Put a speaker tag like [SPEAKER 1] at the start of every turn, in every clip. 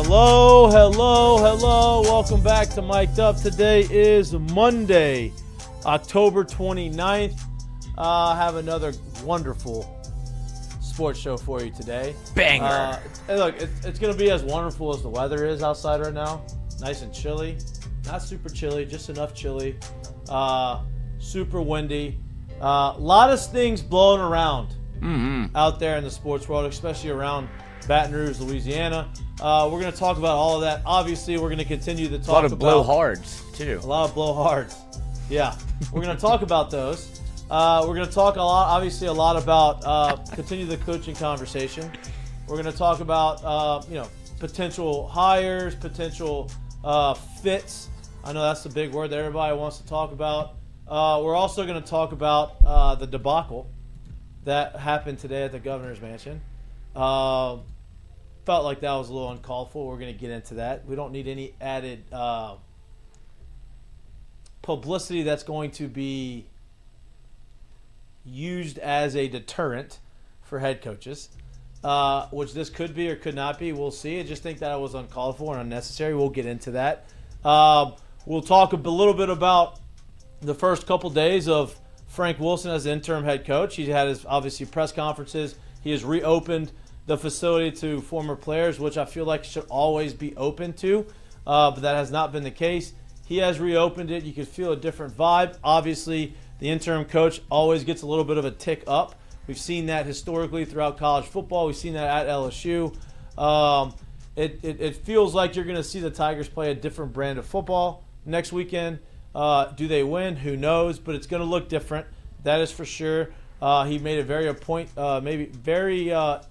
[SPEAKER 1] Hello, hello, hello. Welcome back to Mik'd. Today is Monday, October 29th. I have another wonderful sports show for you today.
[SPEAKER 2] Banger.
[SPEAKER 1] Hey, look, it's going to be as wonderful as the weather is outside right now. Nice and chilly. Not super chilly, just enough chilly. Super windy. A lot of things blowing around out there in the sports world, especially around Baton Rouge, Louisiana. We're going to talk about all of that. Obviously, we're going to continue to talk about...
[SPEAKER 2] A lot of blowhards, too.
[SPEAKER 1] A lot of blowhards. Yeah. We're going to talk about those. We're going to talk a lot about continue the coaching conversation. We're going to talk about, potential hires, potential fits. I know that's the big word that everybody wants to talk about. We're also going to talk about the debacle that happened today at the governor's mansion. Felt like that was a little uncalled for. We're going to get into that. We don't need any added publicity that's going to be used as a deterrent for head coaches, which this could be or could not be. We'll see. I just think that it was uncalled for and unnecessary. We'll get into that. We'll talk a little bit about the first couple days of Frank Wilson as the interim head coach. He had his, obviously, press conferences. He has reopened the facility to former players, which I feel like should always be open to, but that has not been the case. He has reopened it. You can feel a different vibe. Obviously, the interim coach always gets a little bit of a tick up. We've seen that historically throughout college football. We've seen that at LSU. It feels like you're going to see the Tigers play a different brand of football next weekend. Do they win? Who knows? But it's going to look different. That is for sure. He made it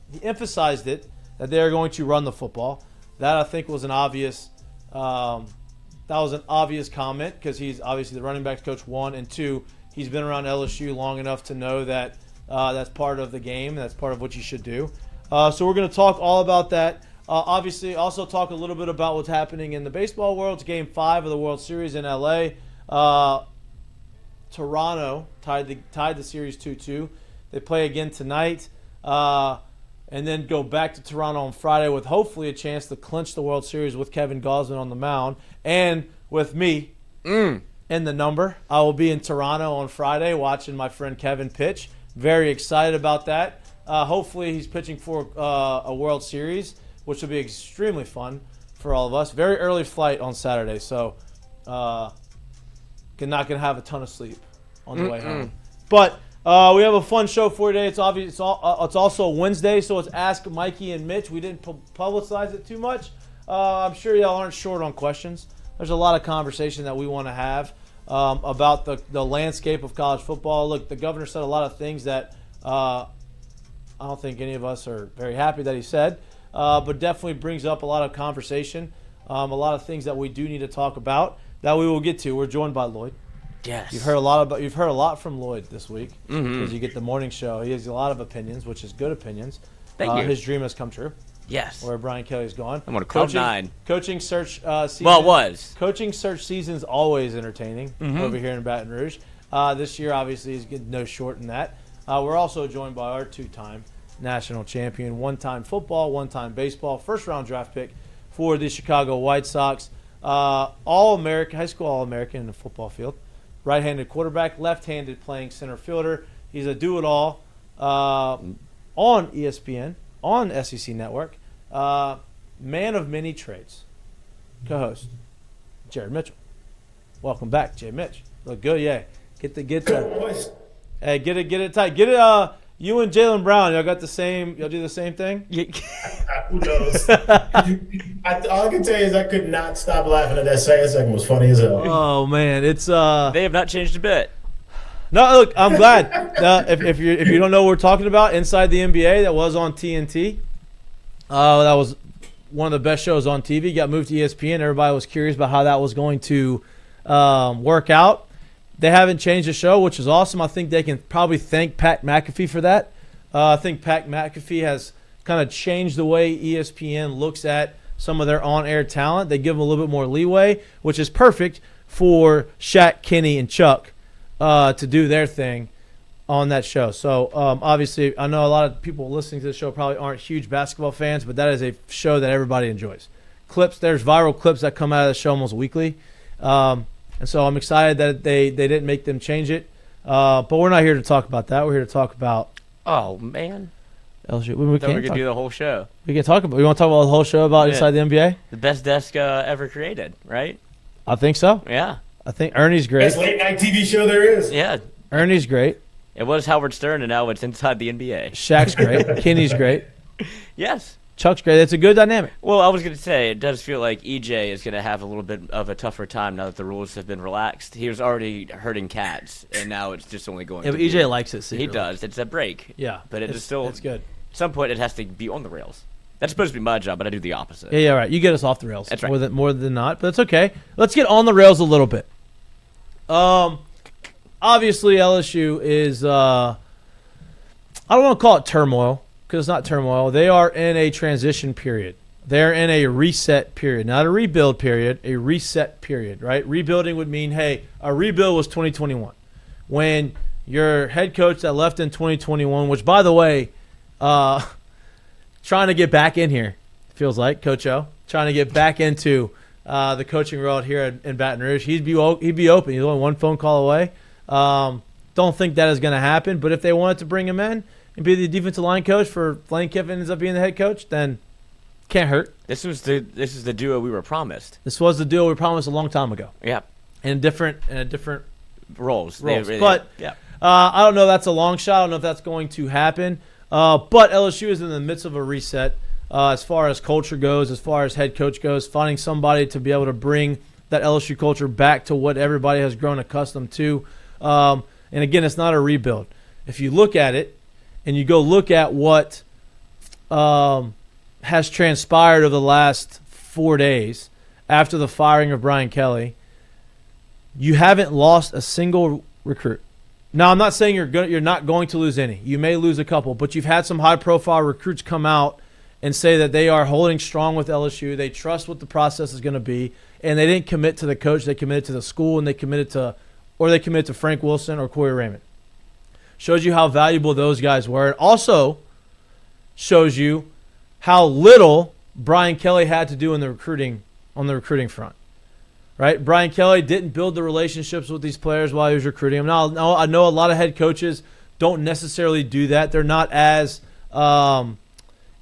[SPEAKER 1] he emphasized it that they are going to run the football. That I think was an obvious comment because he's obviously the running backs coach, 1, and 2, he's been around LSU long enough to know that that's part of the game. That's part of what you should do. So we're going to talk all about that. Obviously, also talk a little bit about what's happening in the baseball world. It's Game 5 of the World Series in LA. Toronto tied the series 2-2. They play again tonight, and then go back to Toronto on Friday with hopefully a chance to clinch the World Series with Kevin Gausman on the mound and with me in the number. I will be in Toronto on Friday watching my friend Kevin pitch. Very excited about that. Hopefully he's pitching for a World Series, which will be extremely fun for all of us. Very early flight on Saturday, so not going to have a ton of sleep on the way home. But we have a fun show for you today. It's obvious. It's also Wednesday, so it's Ask Mikie and Mitch. We didn't publicize it too much. I'm sure y'all aren't short on questions. There's a lot of conversation that we want to have about the landscape of college football. Look, the governor said a lot of things that I don't think any of us are very happy that he said, but definitely brings up a lot of conversation, a lot of things that we do need to talk about that we will get to. We're joined by Lloyd.
[SPEAKER 2] Yes.
[SPEAKER 1] You've heard a lot from Lloyd this week because you get the morning show. He has a lot of opinions, which is good opinions.
[SPEAKER 2] Thank you.
[SPEAKER 1] His dream has come true.
[SPEAKER 2] Yes.
[SPEAKER 1] Where Brian Kelly's gone.
[SPEAKER 2] I'm on a cloud 9.
[SPEAKER 1] Coaching search season.
[SPEAKER 2] Well, it was.
[SPEAKER 1] Coaching search season's always entertaining over here in Baton Rouge. This year, obviously, is getting no short in that. We're also joined by our 2-time national champion, 1-time football, 1-time baseball, first-round draft pick for the Chicago White Sox. All-American, high school All-American in the football field. Right-handed quarterback, left-handed playing center fielder. He's a do-it-all on ESPN, on SEC Network. Man of many trades. Co-host, Jared Mitchell. Welcome back, Jay Mitch. Look good, yeah. Get the hey, get it tight. Get it. You and Jaylen Brown, y'all got the same. Y'all do the same thing.
[SPEAKER 3] Who knows? All I can tell you is I could not stop laughing at that second segment. It was funny as hell.
[SPEAKER 1] Oh man, it's
[SPEAKER 2] They have not changed a bit.
[SPEAKER 1] No, look, I'm glad. If you don't know what we're talking about, Inside the NBA, that was on TNT. That was one of the best shows on TV. Got moved to ESPN. Everybody was curious about how that was going to work out. They haven't changed the show, which is awesome. I think they can probably thank Pat McAfee for that. I think Pat McAfee has kind of changed the way ESPN looks at some of their on-air talent. They give them a little bit more leeway, which is perfect for Shaq, Kenny, and Chuck to do their thing on that show. So, obviously, I know a lot of people listening to the show probably aren't huge basketball fans, but that is a show that everybody enjoys. clips. There's viral clips that come out of the show almost weekly, and so I'm excited that they didn't make them change it. But we're not here to talk about that. We're here to talk about
[SPEAKER 2] Oh man,
[SPEAKER 1] LSU.
[SPEAKER 2] we could do the whole show.
[SPEAKER 1] We can talk about. We want to talk about the whole show about inside the NBA.
[SPEAKER 2] The best desk ever created, right?
[SPEAKER 1] I think so.
[SPEAKER 2] Yeah.
[SPEAKER 1] I think Ernie's great.
[SPEAKER 3] Best late night TV show there is.
[SPEAKER 2] Yeah.
[SPEAKER 1] Ernie's great.
[SPEAKER 2] It was Howard Stern, and now it's inside the NBA.
[SPEAKER 1] Shaq's great. Kenny's great.
[SPEAKER 2] Yes.
[SPEAKER 1] Chuck's great. It's a good dynamic.
[SPEAKER 2] Well, I was going to say, it does feel like EJ is going to have a little bit of a tougher time now that the rules have been relaxed. He was already hurting cats, and now it's just only going
[SPEAKER 1] Yeah,
[SPEAKER 2] to
[SPEAKER 1] but EJ likes it. Secretly.
[SPEAKER 2] He does. It's a break.
[SPEAKER 1] Yeah.
[SPEAKER 2] But it's still.
[SPEAKER 1] It's good.
[SPEAKER 2] At some point, it has to be on the rails. That's supposed to be my job, but I do the opposite.
[SPEAKER 1] Yeah, right. You get us off the rails.
[SPEAKER 2] That's right.
[SPEAKER 1] More than not, but it's okay. Let's get on the rails a little bit. Obviously LSU is I don't want to call it turmoil because it's not turmoil. They are in a transition period. They're in a reset period, not a rebuild period, a reset period, right? Rebuilding would mean, hey, a rebuild was 2021. When your head coach that left in 2021, which by the way, trying to get back in here, feels like Coach O, trying to get back into the coaching world here in Baton Rouge. He'd be open. He's only one phone call away. Don't think that is going to happen. But if they wanted to bring him in and be the defensive line coach for Lane Kiffin ends up being the head coach, then can't hurt.
[SPEAKER 2] This is the duo we were promised.
[SPEAKER 1] This was the deal we promised a long time ago.
[SPEAKER 2] Yeah.
[SPEAKER 1] In different
[SPEAKER 2] Roles.
[SPEAKER 1] But
[SPEAKER 2] yeah.
[SPEAKER 1] I don't know. That's a long shot. I don't know if that's going to happen. But LSU is in the midst of a reset. As far as culture goes, as far as head coach goes, finding somebody to be able to bring that LSU culture back to what everybody has grown accustomed to. And again, it's not a rebuild. If you look at it and you go look at what has transpired over the last 4 days after the firing of Brian Kelly, you haven't lost a single recruit. Now, I'm not saying you're not going to lose any. You may lose a couple, but you've had some high-profile recruits come out and say that they are holding strong with LSU. They trust what the process is going to be, and they didn't commit to the coach. They committed to the school, and they committed to Frank Wilson or Corey Raymond. Shows you how valuable those guys were. It also shows you how little Brian Kelly had to do on the recruiting front. Right? Brian Kelly didn't build the relationships with these players while he was recruiting them. Now, I know a lot of head coaches don't necessarily do that. They're not as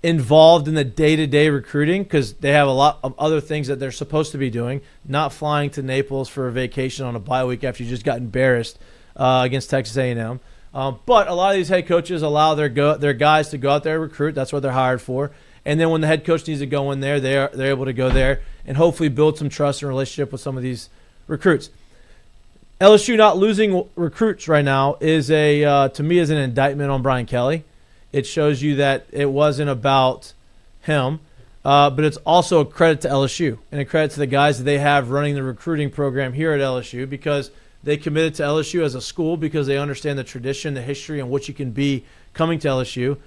[SPEAKER 1] involved in the day-to-day recruiting because they have a lot of other things that they're supposed to be doing, not flying to Naples for a vacation on a bye week after you just got embarrassed against Texas A&M. But a lot of these head coaches allow their guys to go out there and recruit. That's what they're hired for. And then when the head coach needs to go in there, they're able to go there and hopefully build some trust and relationship with some of these recruits. LSU not losing recruits right now is to me is an indictment on Brian Kelly. It shows you that it wasn't about him, but it's also a credit to LSU and a credit to the guys that they have running the recruiting program here at LSU because they committed to LSU as a school because they understand the tradition, the history, and what you can be coming to LSU.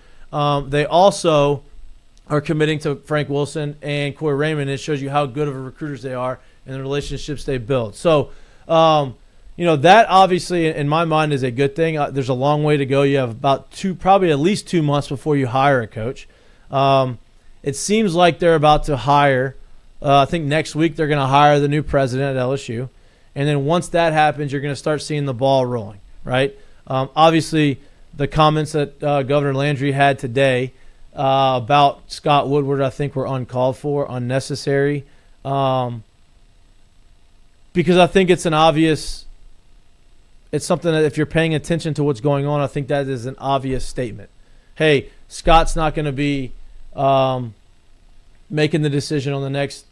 [SPEAKER 1] They also are committing to Frank Wilson and Corey Raymond. It shows you how good of a recruiters they are and the relationships they build. So, that obviously in my mind is a good thing. There's a long way to go. You have probably at least 2 months before you hire a coach. It seems like they're about to hire. I think next week they're going to hire the new president at LSU. And then once that happens, you're going to start seeing the ball rolling, right? Obviously, the comments that Governor Landry had today about Scott Woodward, I think were uncalled for, unnecessary. Because I think it's something that if you're paying attention to what's going on, I think that is an obvious statement. Hey, Scott's not going to be making the decision on the next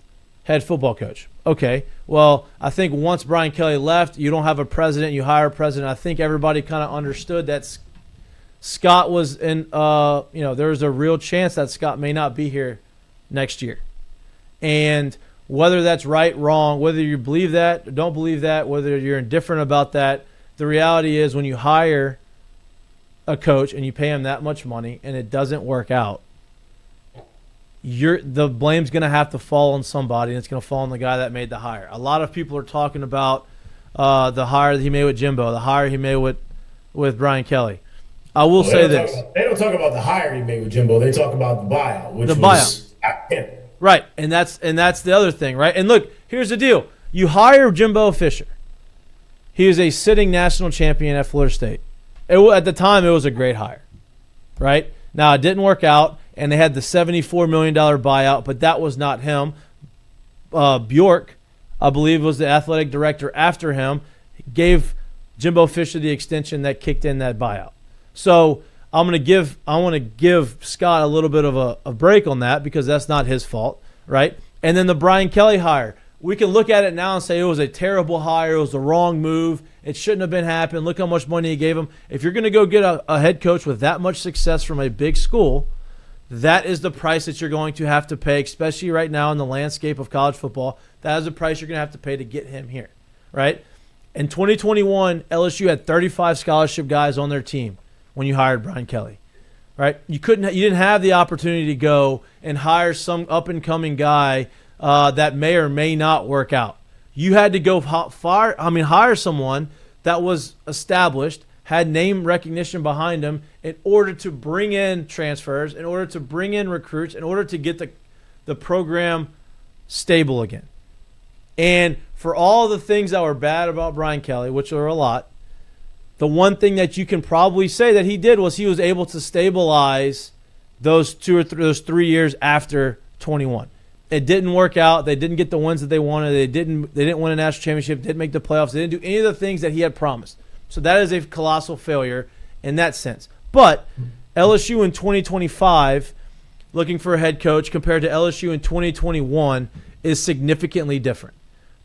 [SPEAKER 1] head football coach. Okay, well, I think once Brian Kelly left, you don't have a president, you hire a president. I think everybody kind of understood that Scott was in, there was a real chance that Scott may not be here next year. And whether that's right, wrong, whether you believe that or don't believe that, whether you're indifferent about that, the reality is when you hire a coach and you pay him that much money and it doesn't work out, the blame's going to have to fall on somebody, and it's going to fall on the guy that made the hire. A lot of people are talking about the hire that he made with Jimbo, the hire he made with Brian Kelly. I will say this.
[SPEAKER 3] They don't talk about the hire he made with Jimbo. They talk about the buyout, which was
[SPEAKER 1] buyout. Right, and that's the other thing, right? And look, here's the deal: you hire Jimbo Fisher. He is a sitting national champion at Florida State. At the time, it was a great hire, right? Now it didn't work out, and they had the $74 million buyout, but that was not him. Bjork, I believe, was the athletic director after him. Gave Jimbo Fisher the extension that kicked in that buyout. So I want to give Scott a little bit of a break on that because that's not his fault, right? And then the Brian Kelly hire. We can look at it now and say it was a terrible hire. It was the wrong move. It shouldn't have been happening. Look how much money he gave him. If you're going to go get a head coach with that much success from a big school, that is the price that you're going to have to pay, especially right now in the landscape of college football. That is the price you're going to have to pay to get him here, right? In 2021, LSU had 35 scholarship guys on their team when you hired Brian Kelly, right? You didn't have the opportunity to go and hire some up-and-coming guy that may or may not work out. You had to go hire someone that was established, had name recognition behind him in order to bring in transfers, in order to bring in recruits, in order to get the program stable again. And for all the things that were bad about Brian Kelly, which are a lot, the one thing that you can probably say that he did was he was able to stabilize those 3 years after 21. It didn't work out. They didn't get the wins that they wanted. They didn't win a national championship. Didn't make the playoffs. They didn't do any of the things that he had promised. So that is a colossal failure in that sense. But LSU in 2025, looking for a head coach compared to LSU in 2021 is significantly different.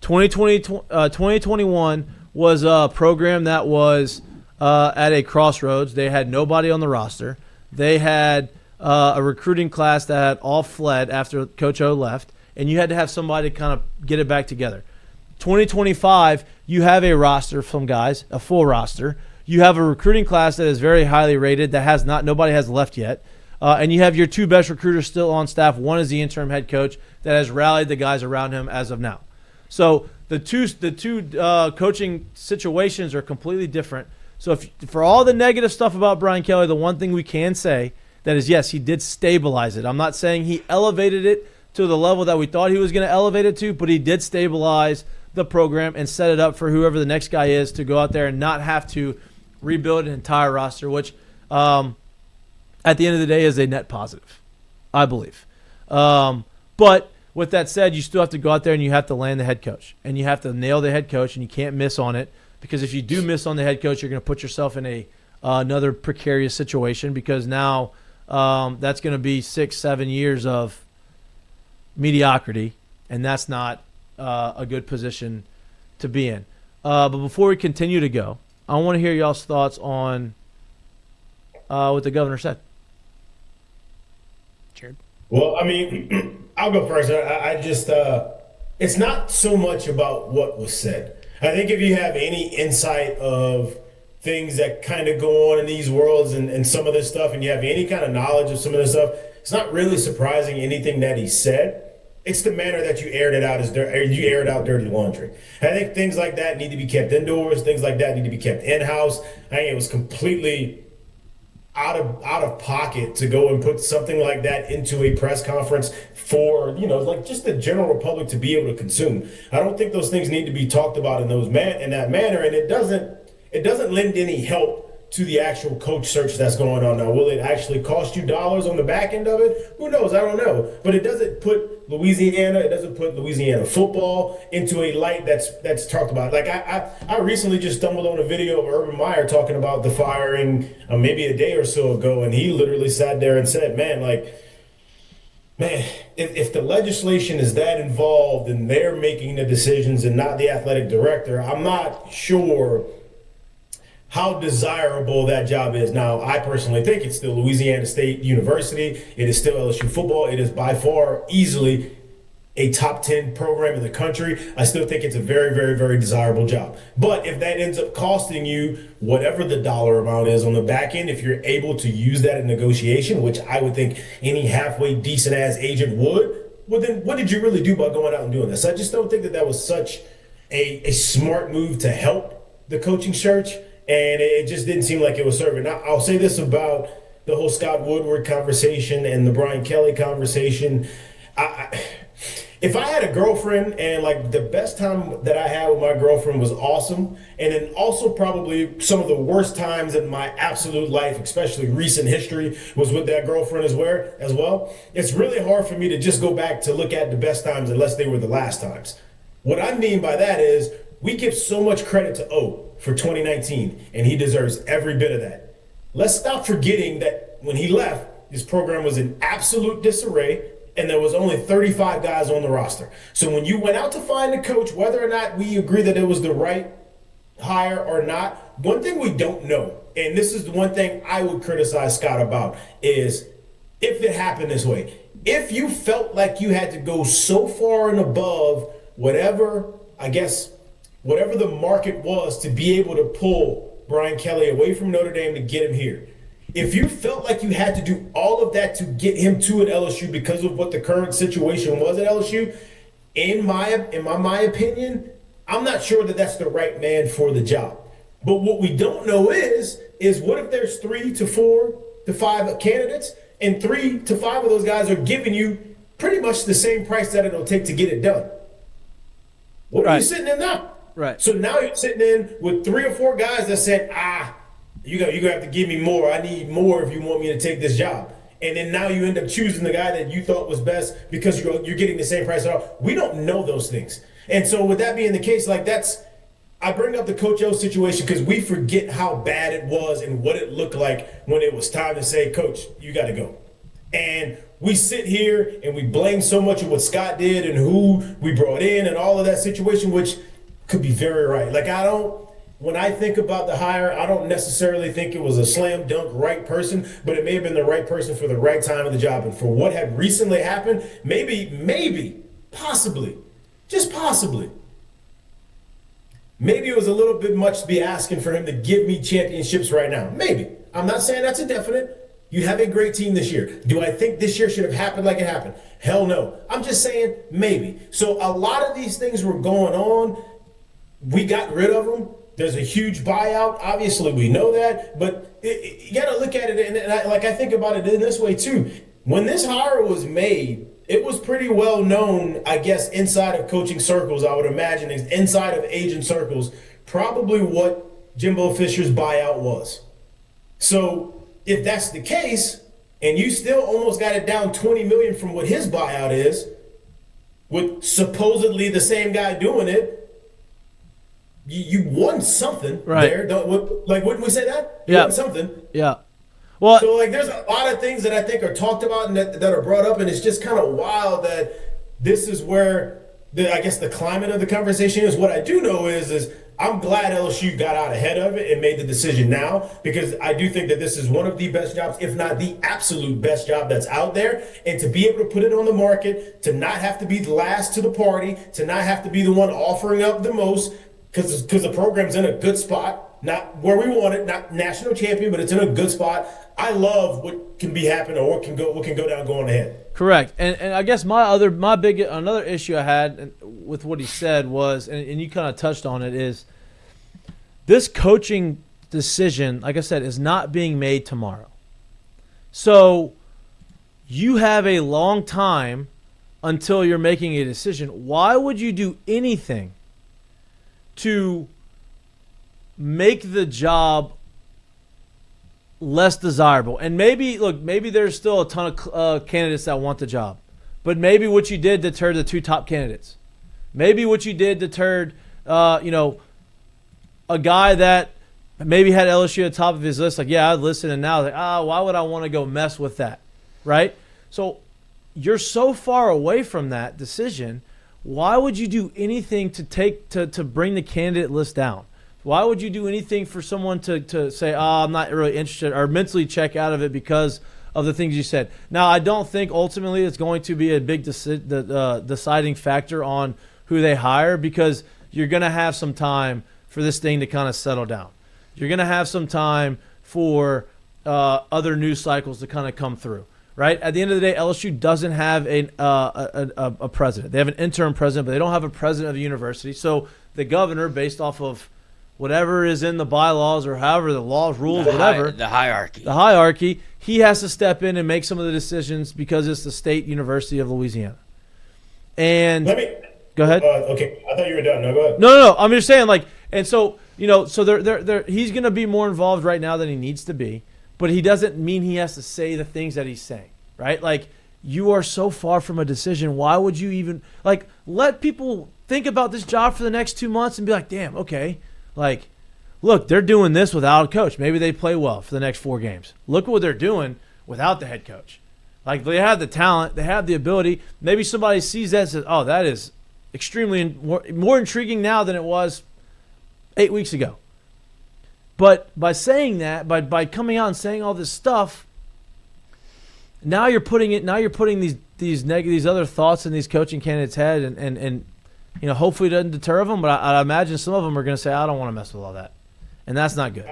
[SPEAKER 1] 2021 was a program that was at a crossroads. They had nobody on the roster. They had a recruiting class that had all fled after Coach O left, and you had to have somebody kind of get it back together. 2025, you have a roster from guys, a full roster. You have a recruiting class that is very highly rated that nobody has left yet. And you have your two best recruiters still on staff. One is the interim head coach that has rallied the guys around him as of now. So the two coaching situations are completely different. So for all the negative stuff about Brian Kelly, the one thing we can say that is, yes, he did stabilize it. I'm not saying he elevated it to the level that we thought he was going to elevate it to, but he did stabilize the program and set it up for whoever the next guy is to go out there and not have to rebuild an entire roster, which at the end of the day is a net positive, I believe. But with that said, you still have to go out there and you have to land the head coach. And you have to nail the head coach, and you can't miss on it. Because if you do miss on the head coach, you're going to put yourself in another precarious situation because now that's going to be 6-7 years of mediocrity, and that's not a good position to be in. But before we continue to go, I want to hear y'all's thoughts on what the governor said.
[SPEAKER 2] Jared?
[SPEAKER 3] Well, I mean, I'll go first. I just, it's not so much about what was said. I think if you have any insight of things that kind of go on in these worlds and some of this stuff, and you have any kind of knowledge of some of this stuff, it's not really surprising anything that he said. It's the manner that you aired it out you aired out dirty laundry. I think things like that need to be kept indoors. Things like that need to be kept in-house. I think it was completely out of pocket to go and put something like that into a press conference for, like just the general public to be able to consume. I don't think those things need to be talked about in that manner, and it doesn't lend any help to the actual coach search that's going on now. Will it actually cost you dollars on the back end of it? Who knows? I don't know. But it doesn't put Louisiana football into a light that's talked about. Like I recently just stumbled on a video of Urban Meyer talking about the firing maybe a day or so ago, and he literally sat there and said, if the legislation is that involved and they're making the decisions and not the athletic director, I'm not sure how desirable that job is. Now, I personally think it's still Louisiana State University. It is still LSU football. It is by far easily a top 10 program in the country. I still think it's a very, very, very desirable job. But if that ends up costing you whatever the dollar amount is on the back end, if you're able to use that in negotiation, which I would think any halfway decent ass agent would, well, then what did you really do by going out and doing this? I just don't think that was such a smart move to help the coaching search. And it just didn't seem like it was serving. Now, I'll say this about the whole Scott Woodward conversation and the Brian Kelly conversation. If I had a girlfriend and like the best time that I had with my girlfriend was awesome, and then also probably some of the worst times in my absolute life, especially recent history, was with that girlfriend as well. It's really hard for me to just go back to look at the best times unless they were the last times. What I mean by that is we give so much credit to O for 2019, and he deserves every bit of that. Let's stop forgetting that when he left, this program was in absolute disarray, and there was only 35 guys on the roster. So when you went out to find a coach, whether or not we agree that it was the right hire or not, one thing we don't know, and this is the one thing I would criticize Scott about, is if it happened this way. If you felt like you had to go so far and above whatever the market was to be able to pull Brian Kelly away from Notre Dame to get him here, if you felt like you had to do all of that to get him to an LSU because of what the current situation was at LSU, in my opinion, I'm not sure that that's the right man for the job. But what we don't know is what if there's 3 to 4 to 5 candidates, and 3 to 5 of those guys are giving you pretty much the same price that it'll take to get it done? What are you sitting in now?
[SPEAKER 1] Right.
[SPEAKER 3] So now you're sitting in with 3 or 4 guys that said, you're gonna have to give me more. I need more if you want me to take this job. And then now you end up choosing the guy that you thought was best because you're getting the same price at all. We don't know those things. And so with that being the case, I bring up the Coach O situation because we forget how bad it was and what it looked like when it was time to say, Coach, you got to go. And we sit here and we blame so much of what Scott did and who we brought in and all of that situation, which could be very right. When I think about the hire, I don't necessarily think it was a slam dunk right person, but it may have been the right person for the right time of the job. And for what had recently happened, maybe, possibly, just possibly, maybe it was a little bit much to be asking for him to give me championships right now. Maybe. I'm not saying that's a definite. You have a great team this year. Do I think this year should have happened like it happened? Hell no. I'm just saying maybe. So a lot of these things were going on. We got rid of them. There's a huge buyout. Obviously, we know that. But you got to look at it, and I think about it in this way, too. When this hire was made, it was pretty well known, I guess, inside of coaching circles, I would imagine, inside of agent circles, probably what Jimbo Fisher's buyout was. So if that's the case, and you still almost got it down $20 million from what his buyout is, with supposedly the same guy doing it, you won something there. Wouldn't we say that? You won something.
[SPEAKER 1] Yeah. Well,
[SPEAKER 3] so there's a lot of things that I think are talked about and that are brought up, and it's just kind of wild that this is where the climate of the conversation is. What I do know is I'm glad LSU got out ahead of it and made the decision now, because I do think that this is one of the best jobs, if not the absolute best job that's out there. And to be able to put it on the market, to not have to be the last to the party, to not have to be the one offering up the most, because the program's in a good spot, not where we want it, not national champion, but it's in a good spot. I love what can be happening or what can go down going ahead.
[SPEAKER 1] Correct. And I guess another issue I had with what he said was, and you kind of touched on it, is this coaching decision, like I said, is not being made tomorrow. So you have a long time until you're making a decision. Why would you do anything to make the job less desirable? And maybe there's still a ton of candidates that want the job, but maybe what you did deterred the 2 top candidates. Maybe what you did deterred, a guy that maybe had LSU at the top of his list. I'd listen, and now why would I want to go mess with that, right? So you're so far away from that decision. Why would you do anything to bring the candidate list down? Why would you do anything for someone to say, I'm not really interested, or mentally check out of it because of the things you said? Now, I don't think ultimately it's going to be a big deciding factor on who they hire, because you're going to have some time for this thing to kind of settle down. You're going to have some time for other news cycles to kind of come through. Right? At the end of the day, LSU doesn't have a president. They have an interim president, but they don't have a president of the university. So the governor, based off of whatever is in the bylaws or however the laws, rules, whatever.
[SPEAKER 2] The hierarchy.
[SPEAKER 1] The hierarchy. He has to step in and make some of the decisions because it's the State University of Louisiana. And go ahead.
[SPEAKER 3] Okay, I thought you were done. No, go ahead.
[SPEAKER 1] No. I'm just saying, like, and so so he's going to be more involved right now than he needs to be, but he doesn't mean he has to say the things that he's saying, right? Like, you are so far from a decision. Why would you even let people think about this job for the next 2 months and be like, damn, okay, like, look, they're doing this without a coach. Maybe they play well for the next 4 games. Look what they're doing without the head coach. Like, they have the talent, they have the ability. Maybe somebody sees that and says, oh, that is extremely more intriguing now than it was 8 weeks ago. But by saying that, by coming out and saying all this stuff, now you're putting these other thoughts in these coaching candidates' head, and hopefully it doesn't deter them. But I imagine some of them are going to say, I don't want to mess with all that, and that's not good.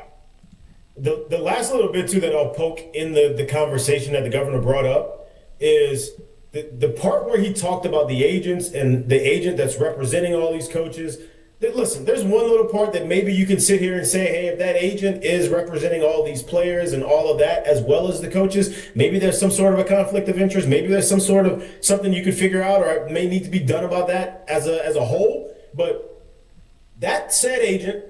[SPEAKER 3] The last little bit too that I'll poke in the conversation that the governor brought up is the part where he talked about the agents and the agent that's representing all these coaches. Listen, there's one little part that maybe you can sit here and say, hey, if that agent is representing all these players and all of that, as well as the coaches, maybe there's some sort of a conflict of interest. Maybe there's some sort of something you could figure out, or it may need to be done about that as a whole. But that said agent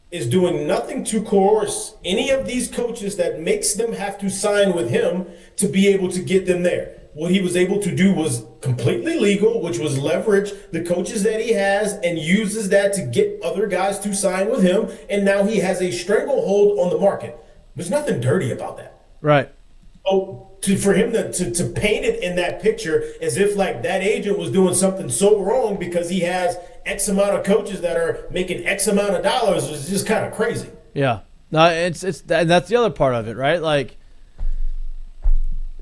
[SPEAKER 3] is doing nothing to coerce any of these coaches that makes them have to sign with him to be able to get them there. What he was able to do was completely legal, which was leverage the coaches that he has and uses that to get other guys to sign with him. And now he has a stranglehold on the market. There's nothing dirty about that.
[SPEAKER 1] Right.
[SPEAKER 3] Oh, for him to paint it in that picture as if like that agent was doing something so wrong because he has X amount of coaches that are making X amount of dollars is just kind of crazy.
[SPEAKER 1] Yeah. No, it's and that's the other part of it, right? Like,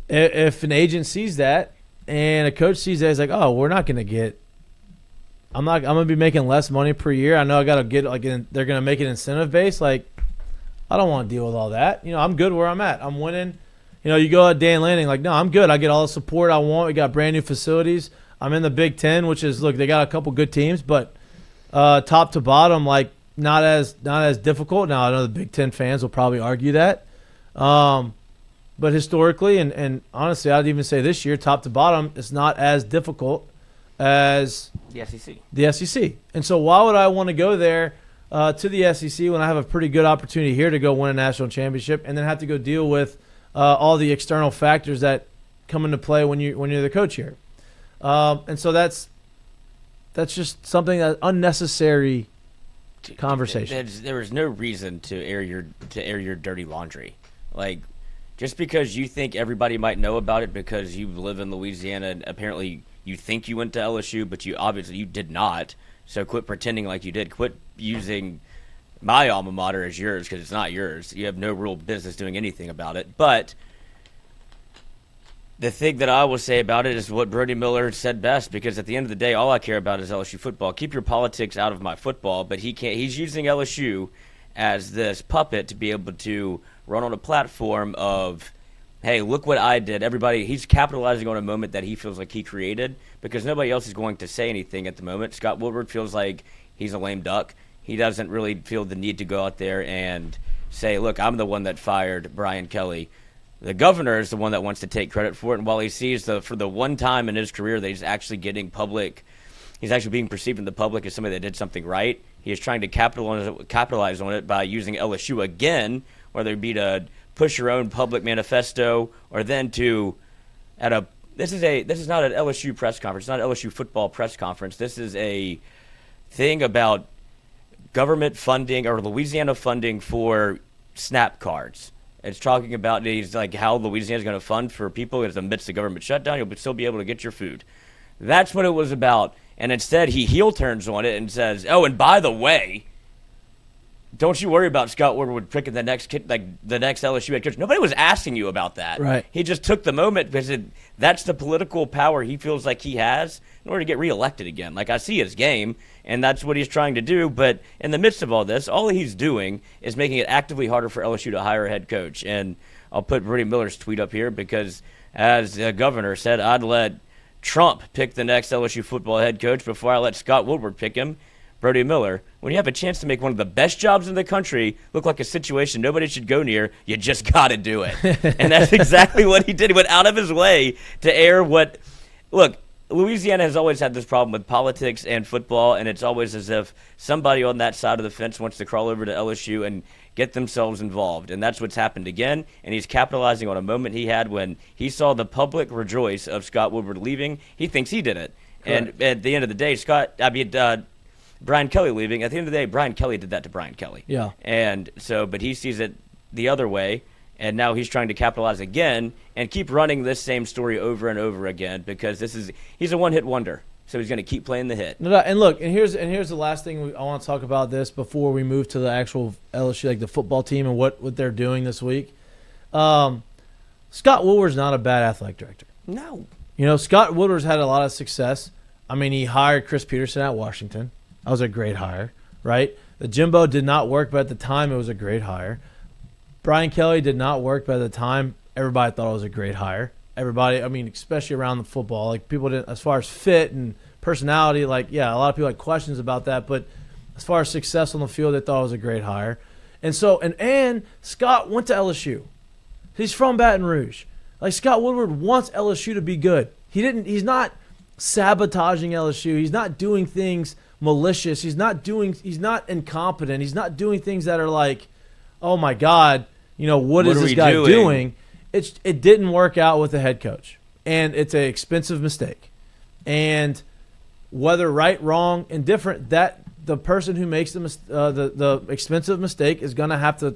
[SPEAKER 1] if an agent sees that and a coach sees that, he's like, oh, we're not going to get – I'm going to be making less money per year. I know I got to get – they're going to make it incentive-based. Like, I don't want to deal with all that. I'm good where I'm at. I'm winning. You go at Dan Lanning, like, no, I'm good. I get all the support I want. We got brand-new facilities. I'm in the Big Ten, which is – look, they got a couple good teams, but top to bottom, like, not as difficult. Now, I know the Big Ten fans will probably argue that. But historically, and honestly, I'd even say this year, top to bottom, it's not as difficult as
[SPEAKER 2] the SEC.
[SPEAKER 1] And so why would I want to go there to the SEC when I have a pretty good opportunity here to go win a national championship and then have to go deal with all the external factors that come into play when you're the coach here? And so that's just something that unnecessary conversation.
[SPEAKER 2] There is no reason to air your dirty laundry. Like, just because you think everybody might know about it because you live in Louisiana and apparently you think you went to LSU, but you obviously did not. So quit pretending like you did. Quit using my alma mater as yours because it's not yours. You have no real business doing anything about it. But the thing that I will say about it is what Brody Miller said best, because at the end of the day, all I care about is LSU football. Keep your politics out of my football, but he's using LSU as this puppet to be able to run on a platform of, hey, look what I did. He's capitalizing on a moment that he feels like he created because nobody else is going to say anything at the moment. Scott Woodward feels like he's a lame duck. He doesn't really feel the need to go out there and say, look, I'm the one that fired Brian Kelly. The governor is the one that wants to take credit for it, and while he sees for the one time in his career that he's actually being perceived in the public as somebody that did something right, he is trying to capitalize on it by using LSU again, whether it be to push your own public manifesto or then this is not an LSU press conference, it's not an LSU football press conference. This is a thing about government funding or Louisiana funding for SNAP cards. It's talking about how Louisiana is going to fund for people in the midst of government shutdown. You'll still be able to get your food. That's what it was about. And instead, he heel turns on it and says, "Oh, and by the way, don't you worry about Scott Woodward picking the next LSU head coach." Nobody was asking you about that.
[SPEAKER 1] Right.
[SPEAKER 2] He just took the moment because that's the political power he feels like he has in order to get reelected again. Like, I see his game, and that's what he's trying to do. But in the midst of all this, all he's doing is making it actively harder for LSU to hire a head coach. And I'll put Brady Miller's tweet up here because, as the governor said, I'd let Trump pick the next LSU football head coach before I let Scott Woodward pick him. Brody Miller, when you have a chance to make one of the best jobs in the country look like a situation nobody should go near, you just got to do it. And that's exactly what he did. He went out of his way to air what – look, Louisiana has always had this problem with politics and football, and it's always as if somebody on that side of the fence wants to crawl over to LSU and get themselves involved. And that's what's happened again, and he's capitalizing on a moment he had when he saw the public rejoice of Scott Woodward leaving. He thinks he did it. Correct. And at the end of the day, Brian Kelly leaving, at the end of the day, Brian Kelly did that to Brian Kelly.
[SPEAKER 1] Yeah.
[SPEAKER 2] And so, but he sees it the other way, and now he's trying to capitalize again and keep running this same story over and over again because he's a one-hit wonder. So he's going to keep playing the hit.
[SPEAKER 1] No, and look, and here's the last thing I want to talk about this before we move to the actual LSU, like the football team and what they're doing this week. Scott Woodward's not a bad athletic director.
[SPEAKER 2] No.
[SPEAKER 1] You know, Scott Woodward's had a lot of success. I mean, he hired Chris Peterson at Washington. That was a great hire, right? The Jimbo did not work, but at the time it was a great hire. Brian Kelly did not work, but at the time everybody thought it was a great hire. Everybody, I mean, especially around the football, like people didn't, as far as fit and personality, like, yeah, a lot of people had questions about that, but as far as success on the field, they thought it was a great hire. And so, and Scott went to LSU. He's from Baton Rouge. Like, Scott Woodward wants LSU to be good. He's not sabotaging LSU. He's not doing things malicious. He's not incompetent. He's not doing things that are like, oh my God, you know, what is this guy doing? It didn't work out with the head coach, and it's an expensive mistake. And whether right, wrong, indifferent, that the person who makes the expensive mistake is going to have to.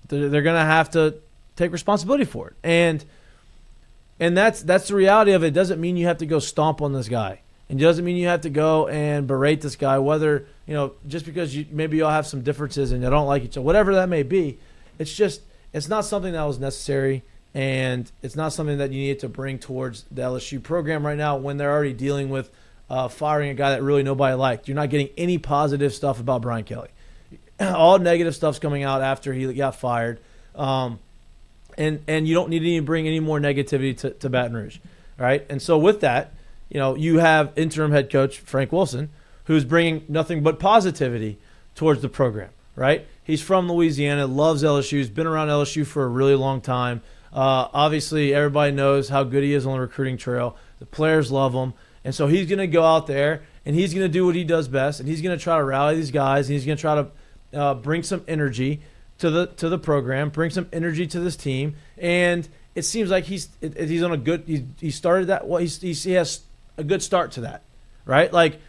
[SPEAKER 1] They're going to have to take responsibility for it, and that's the reality of it. It doesn't mean you have to go stomp on this guy, and it doesn't mean you have to go and berate this guy. Whether just because maybe y'all have some differences and you don't like each other, whatever that may be, it's not something that was necessary, and it's not something that you need to bring towards the LSU program right now when they're already dealing with firing a guy that really nobody liked. You're not getting any positive stuff about Brian Kelly. All negative stuff's coming out after he got fired. And you don't need to bring any more negativity to Baton Rouge. All right? And so with that, you have interim head coach Frank Wilson, who's bringing nothing but positivity towards the program, right? He's from Louisiana, loves LSU, has been around LSU for a really long time. Obviously, everybody knows how good he is on the recruiting trail. The players love him. And so he's going to go out there, and he's going to do what he does best, and he's going to try to rally these guys, and he's going to try to bring some energy to the program, bring some energy to this team. And it seems like he's on a good – he started that – well, he has a good start to that, right? Like,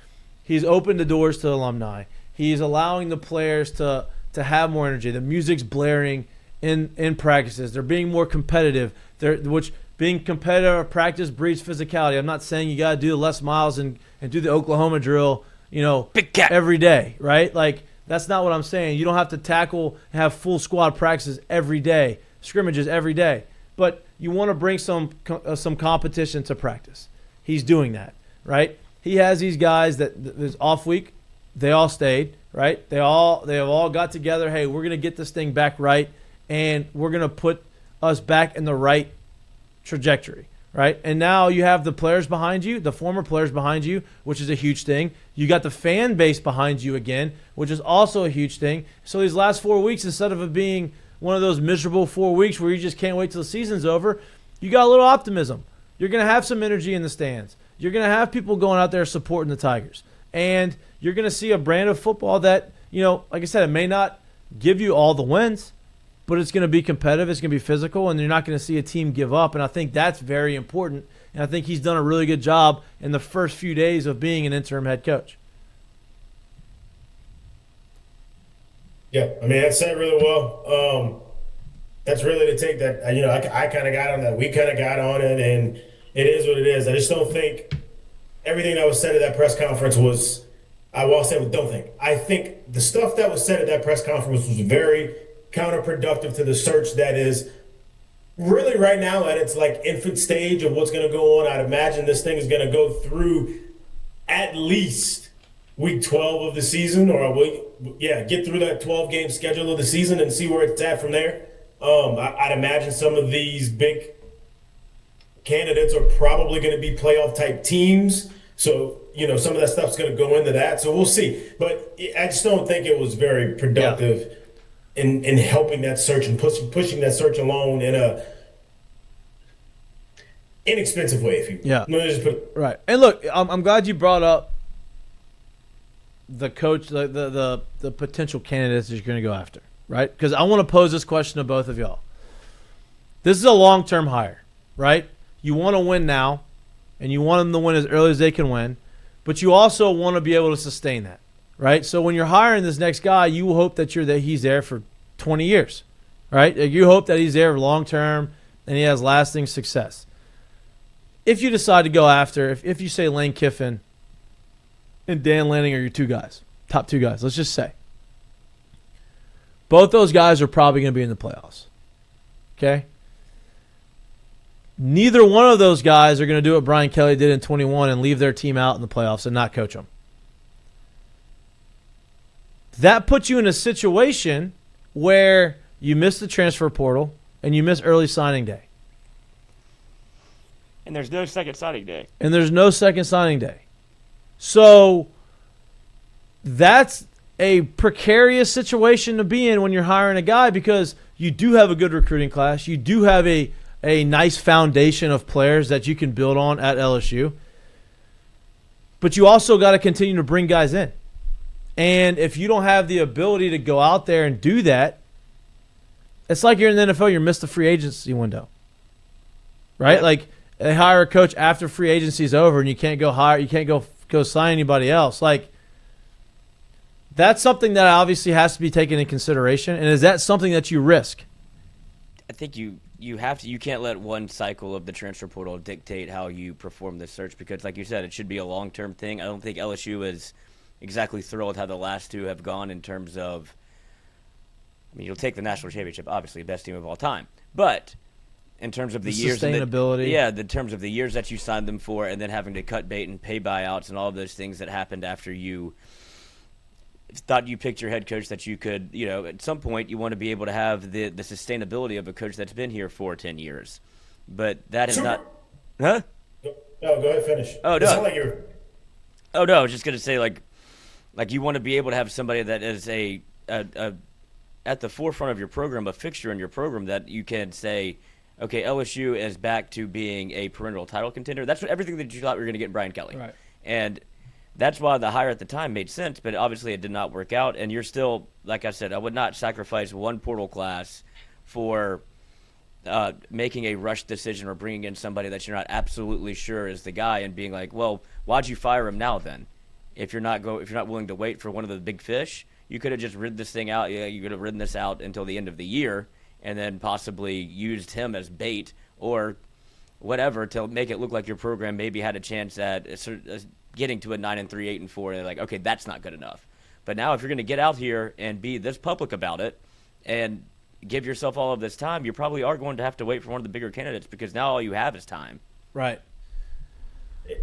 [SPEAKER 1] he's opened the doors to alumni. He's allowing the players to have more energy. The music's blaring in practices. They're being more competitive. Which being competitive at practice breeds physicality. I'm not saying you got to do the Les Miles and do the Oklahoma drill, every day, right? Like, that's not what I'm saying. You don't have to tackle and have full squad practices every day, scrimmages every day. But you want to bring some competition to practice. He's doing that, right? He has these guys that this off week, they all stayed, right? They have all got together. Hey, we're going to get this thing back right, and we're going to put us back in the right trajectory, right? And now you have the players behind you, the former players behind you, which is a huge thing. You got the fan base behind you again, which is also a huge thing. So these last 4 weeks, instead of it being one of those miserable 4 weeks where you just can't wait till the season's over, you got a little optimism. You're going to have some energy in the stands. You're going to have people going out there supporting the Tigers. And you're going to see a brand of football that, like I said, it may not give you all the wins, but it's going to be competitive, it's going to be physical, and you're not going to see a team give up. And I think that's very important. And I think he's done a really good job in the first few days of being an interim head coach.
[SPEAKER 3] Yeah, I mean, that's said really well. That's really the take that, I kind of got on that. We kind of got on it, and it is what it is. I just don't think everything that was said at that press conference was, I think the stuff that was said at that press conference was very counterproductive to the search that is really right now at its like infant stage of what's going to go on. I'd imagine this thing is going to go through at least week 12 of the season, or get through that 12-game schedule of the season and see where it's at from there. I'd imagine some of these big candidates are probably going to be playoff type teams. So, some of that stuff's going to go into that. So we'll see. But I just don't think it was very productive in helping that search and pushing that search along in a inexpensive way. If you
[SPEAKER 1] right. And look, I'm glad you brought up the coach, the potential candidates that you're going to go after, right? Because I want to pose this question to both of y'all. This is a long-term hire, right? You want to win now, and you want them to win as early as they can win, but you also want to be able to sustain that, right? So when you're hiring this next guy, you hope that he's there for 20 years, right? You hope that he's there long-term and he has lasting success. If you decide to go after, if you say Lane Kiffin and Dan Lanning are your top two guys, let's just say, both those guys are probably going to be in the playoffs, okay? Neither one of those guys are going to do what Brian Kelly did in 21 and leave their team out in the playoffs and not coach them. That puts you in a situation where you miss the transfer portal and you miss early signing day.
[SPEAKER 2] And there's no second signing day. So that's a precarious situation to be in when you're hiring a guy, because you do have a good recruiting class. You do have a nice foundation of players that you can build on at LSU. But you also got to continue to bring guys in. And if you don't have the ability to go out there and do that, it's like you're in the NFL, you missed the free agency window. Right? Yeah. Like, they hire a coach after free agency is over and you can't go sign anybody else. Like, that's something that obviously has to be taken into consideration. And is that something that you risk? I think you have to. You can't let one cycle of the transfer portal dictate how you perform this search, because, like you said, it should be a long-term thing. I don't think LSU is exactly thrilled how the last two have gone in terms of, I mean, you'll take the national championship, obviously, best team of all time. But in terms of the years,
[SPEAKER 1] sustainability.
[SPEAKER 2] In terms of the years that you signed them for, and then having to cut bait and pay buyouts and all of those things that happened after you thought you picked your head coach, that you could, at some point you want to be able to have the sustainability of a coach that's been here for 10 years. But that is not. Huh?
[SPEAKER 3] No, go ahead, finish.
[SPEAKER 2] Oh, no. Oh, no, I was just going to say, like you want to be able to have somebody that is a at the forefront of your program, a fixture in your program, that you can say, okay, LSU is back to being a perennial title contender. That's everything that you thought we were going to get in Brian Kelly.
[SPEAKER 1] Right.
[SPEAKER 2] And that's why the hire at the time made sense, but obviously it did not work out. And you're still, like I said, I would not sacrifice one portal class for making a rush decision or bringing in somebody that you're not absolutely sure is the guy and being like, well, why'd you fire him now then? If you're not willing to wait for one of the big fish, you could have just ridden this thing out. Yeah, you could have ridden this out until the end of the year, and then possibly used him as bait or whatever to make it look like your program maybe had a chance at getting to a 9-3, 8-4. And they're like, okay, that's not good enough. But now if you're going to get out here and be this public about it and give yourself all of this time, you probably are going to have to wait for one of the bigger candidates, because now all you have is time.
[SPEAKER 1] Right.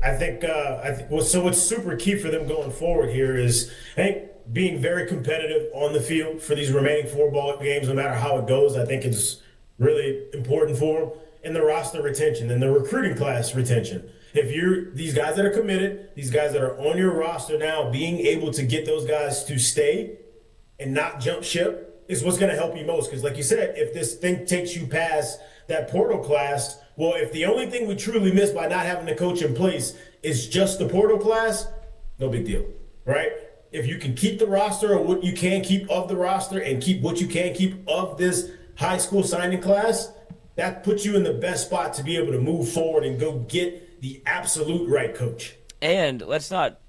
[SPEAKER 3] I think so what's super key for them going forward here is, I think, being very competitive on the field for these remaining 4 ball games, no matter how it goes. I think it's really important for them. And the roster retention and the recruiting class retention. If you're these guys that are committed, these guys that are on your roster now, being able to get those guys to stay and not jump ship is what's going to help you most. Because like you said, if this thing takes you past that portal class, well, if the only thing we truly miss by not having the coach in place is just the portal class, no big deal, right? If you can keep the roster, or what you can keep of the roster, and keep what you can keep of this high school signing class, that puts you in the best spot to be able to move forward and go get the absolute right coach.
[SPEAKER 2] And let's not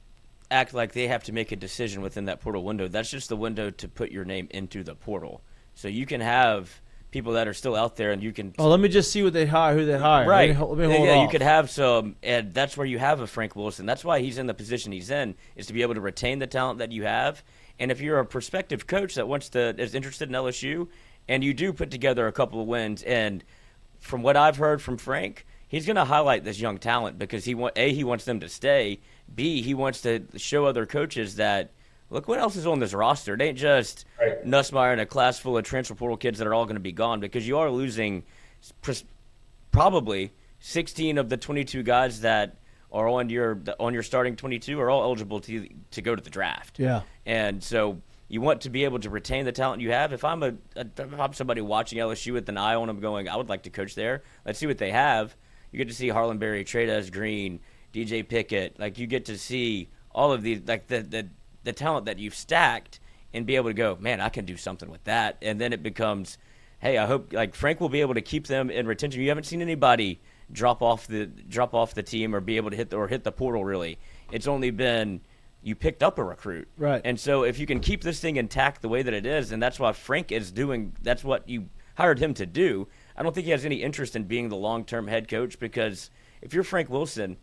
[SPEAKER 2] act like they have to make a decision within that portal window. That's just the window to put your name into the portal. So you can have people that are still out there, and you can.
[SPEAKER 1] Oh, let me just see what they hire, who they hire.
[SPEAKER 2] Right.
[SPEAKER 1] Let me hold off.
[SPEAKER 2] You could have some, and that's where you have a Frank Wilson. That's why he's in the position he's in, is to be able to retain the talent that you have. And if you're a prospective coach that is interested in LSU, and you do put together a couple of wins, and from what I've heard from Frank, he's going to highlight this young talent because he wants them to stay. B, he wants to show other coaches that, look what else is on this roster. It ain't just Nussmeier and a class full of transfer portal kids that are all going to be gone, because you are losing probably 16 of the 22 guys that or on your starting 22 are all eligible to go to the draft.
[SPEAKER 1] Yeah.
[SPEAKER 2] And so you want to be able to retain the talent you have. If I'm somebody watching LSU with an eye on them going, I would like to coach there. Let's see what they have. You get to see Harlan Berry, Trey'Dez Green, DJ Pickett. Like, you get to see all of these, like the talent that you've stacked, and be able to go, man, I can do something with that. And then it becomes, hey, I hope like Frank will be able to keep them in retention. You haven't seen anybody drop off the team or be able to hit the portal really. It's only been you picked up a recruit.
[SPEAKER 1] Right.
[SPEAKER 2] And so if you can keep this thing intact the way that it is, and that's what Frank is doing, that's what you hired him to do. I don't think he has any interest in being the long-term head coach, because if you're Frank Wilson,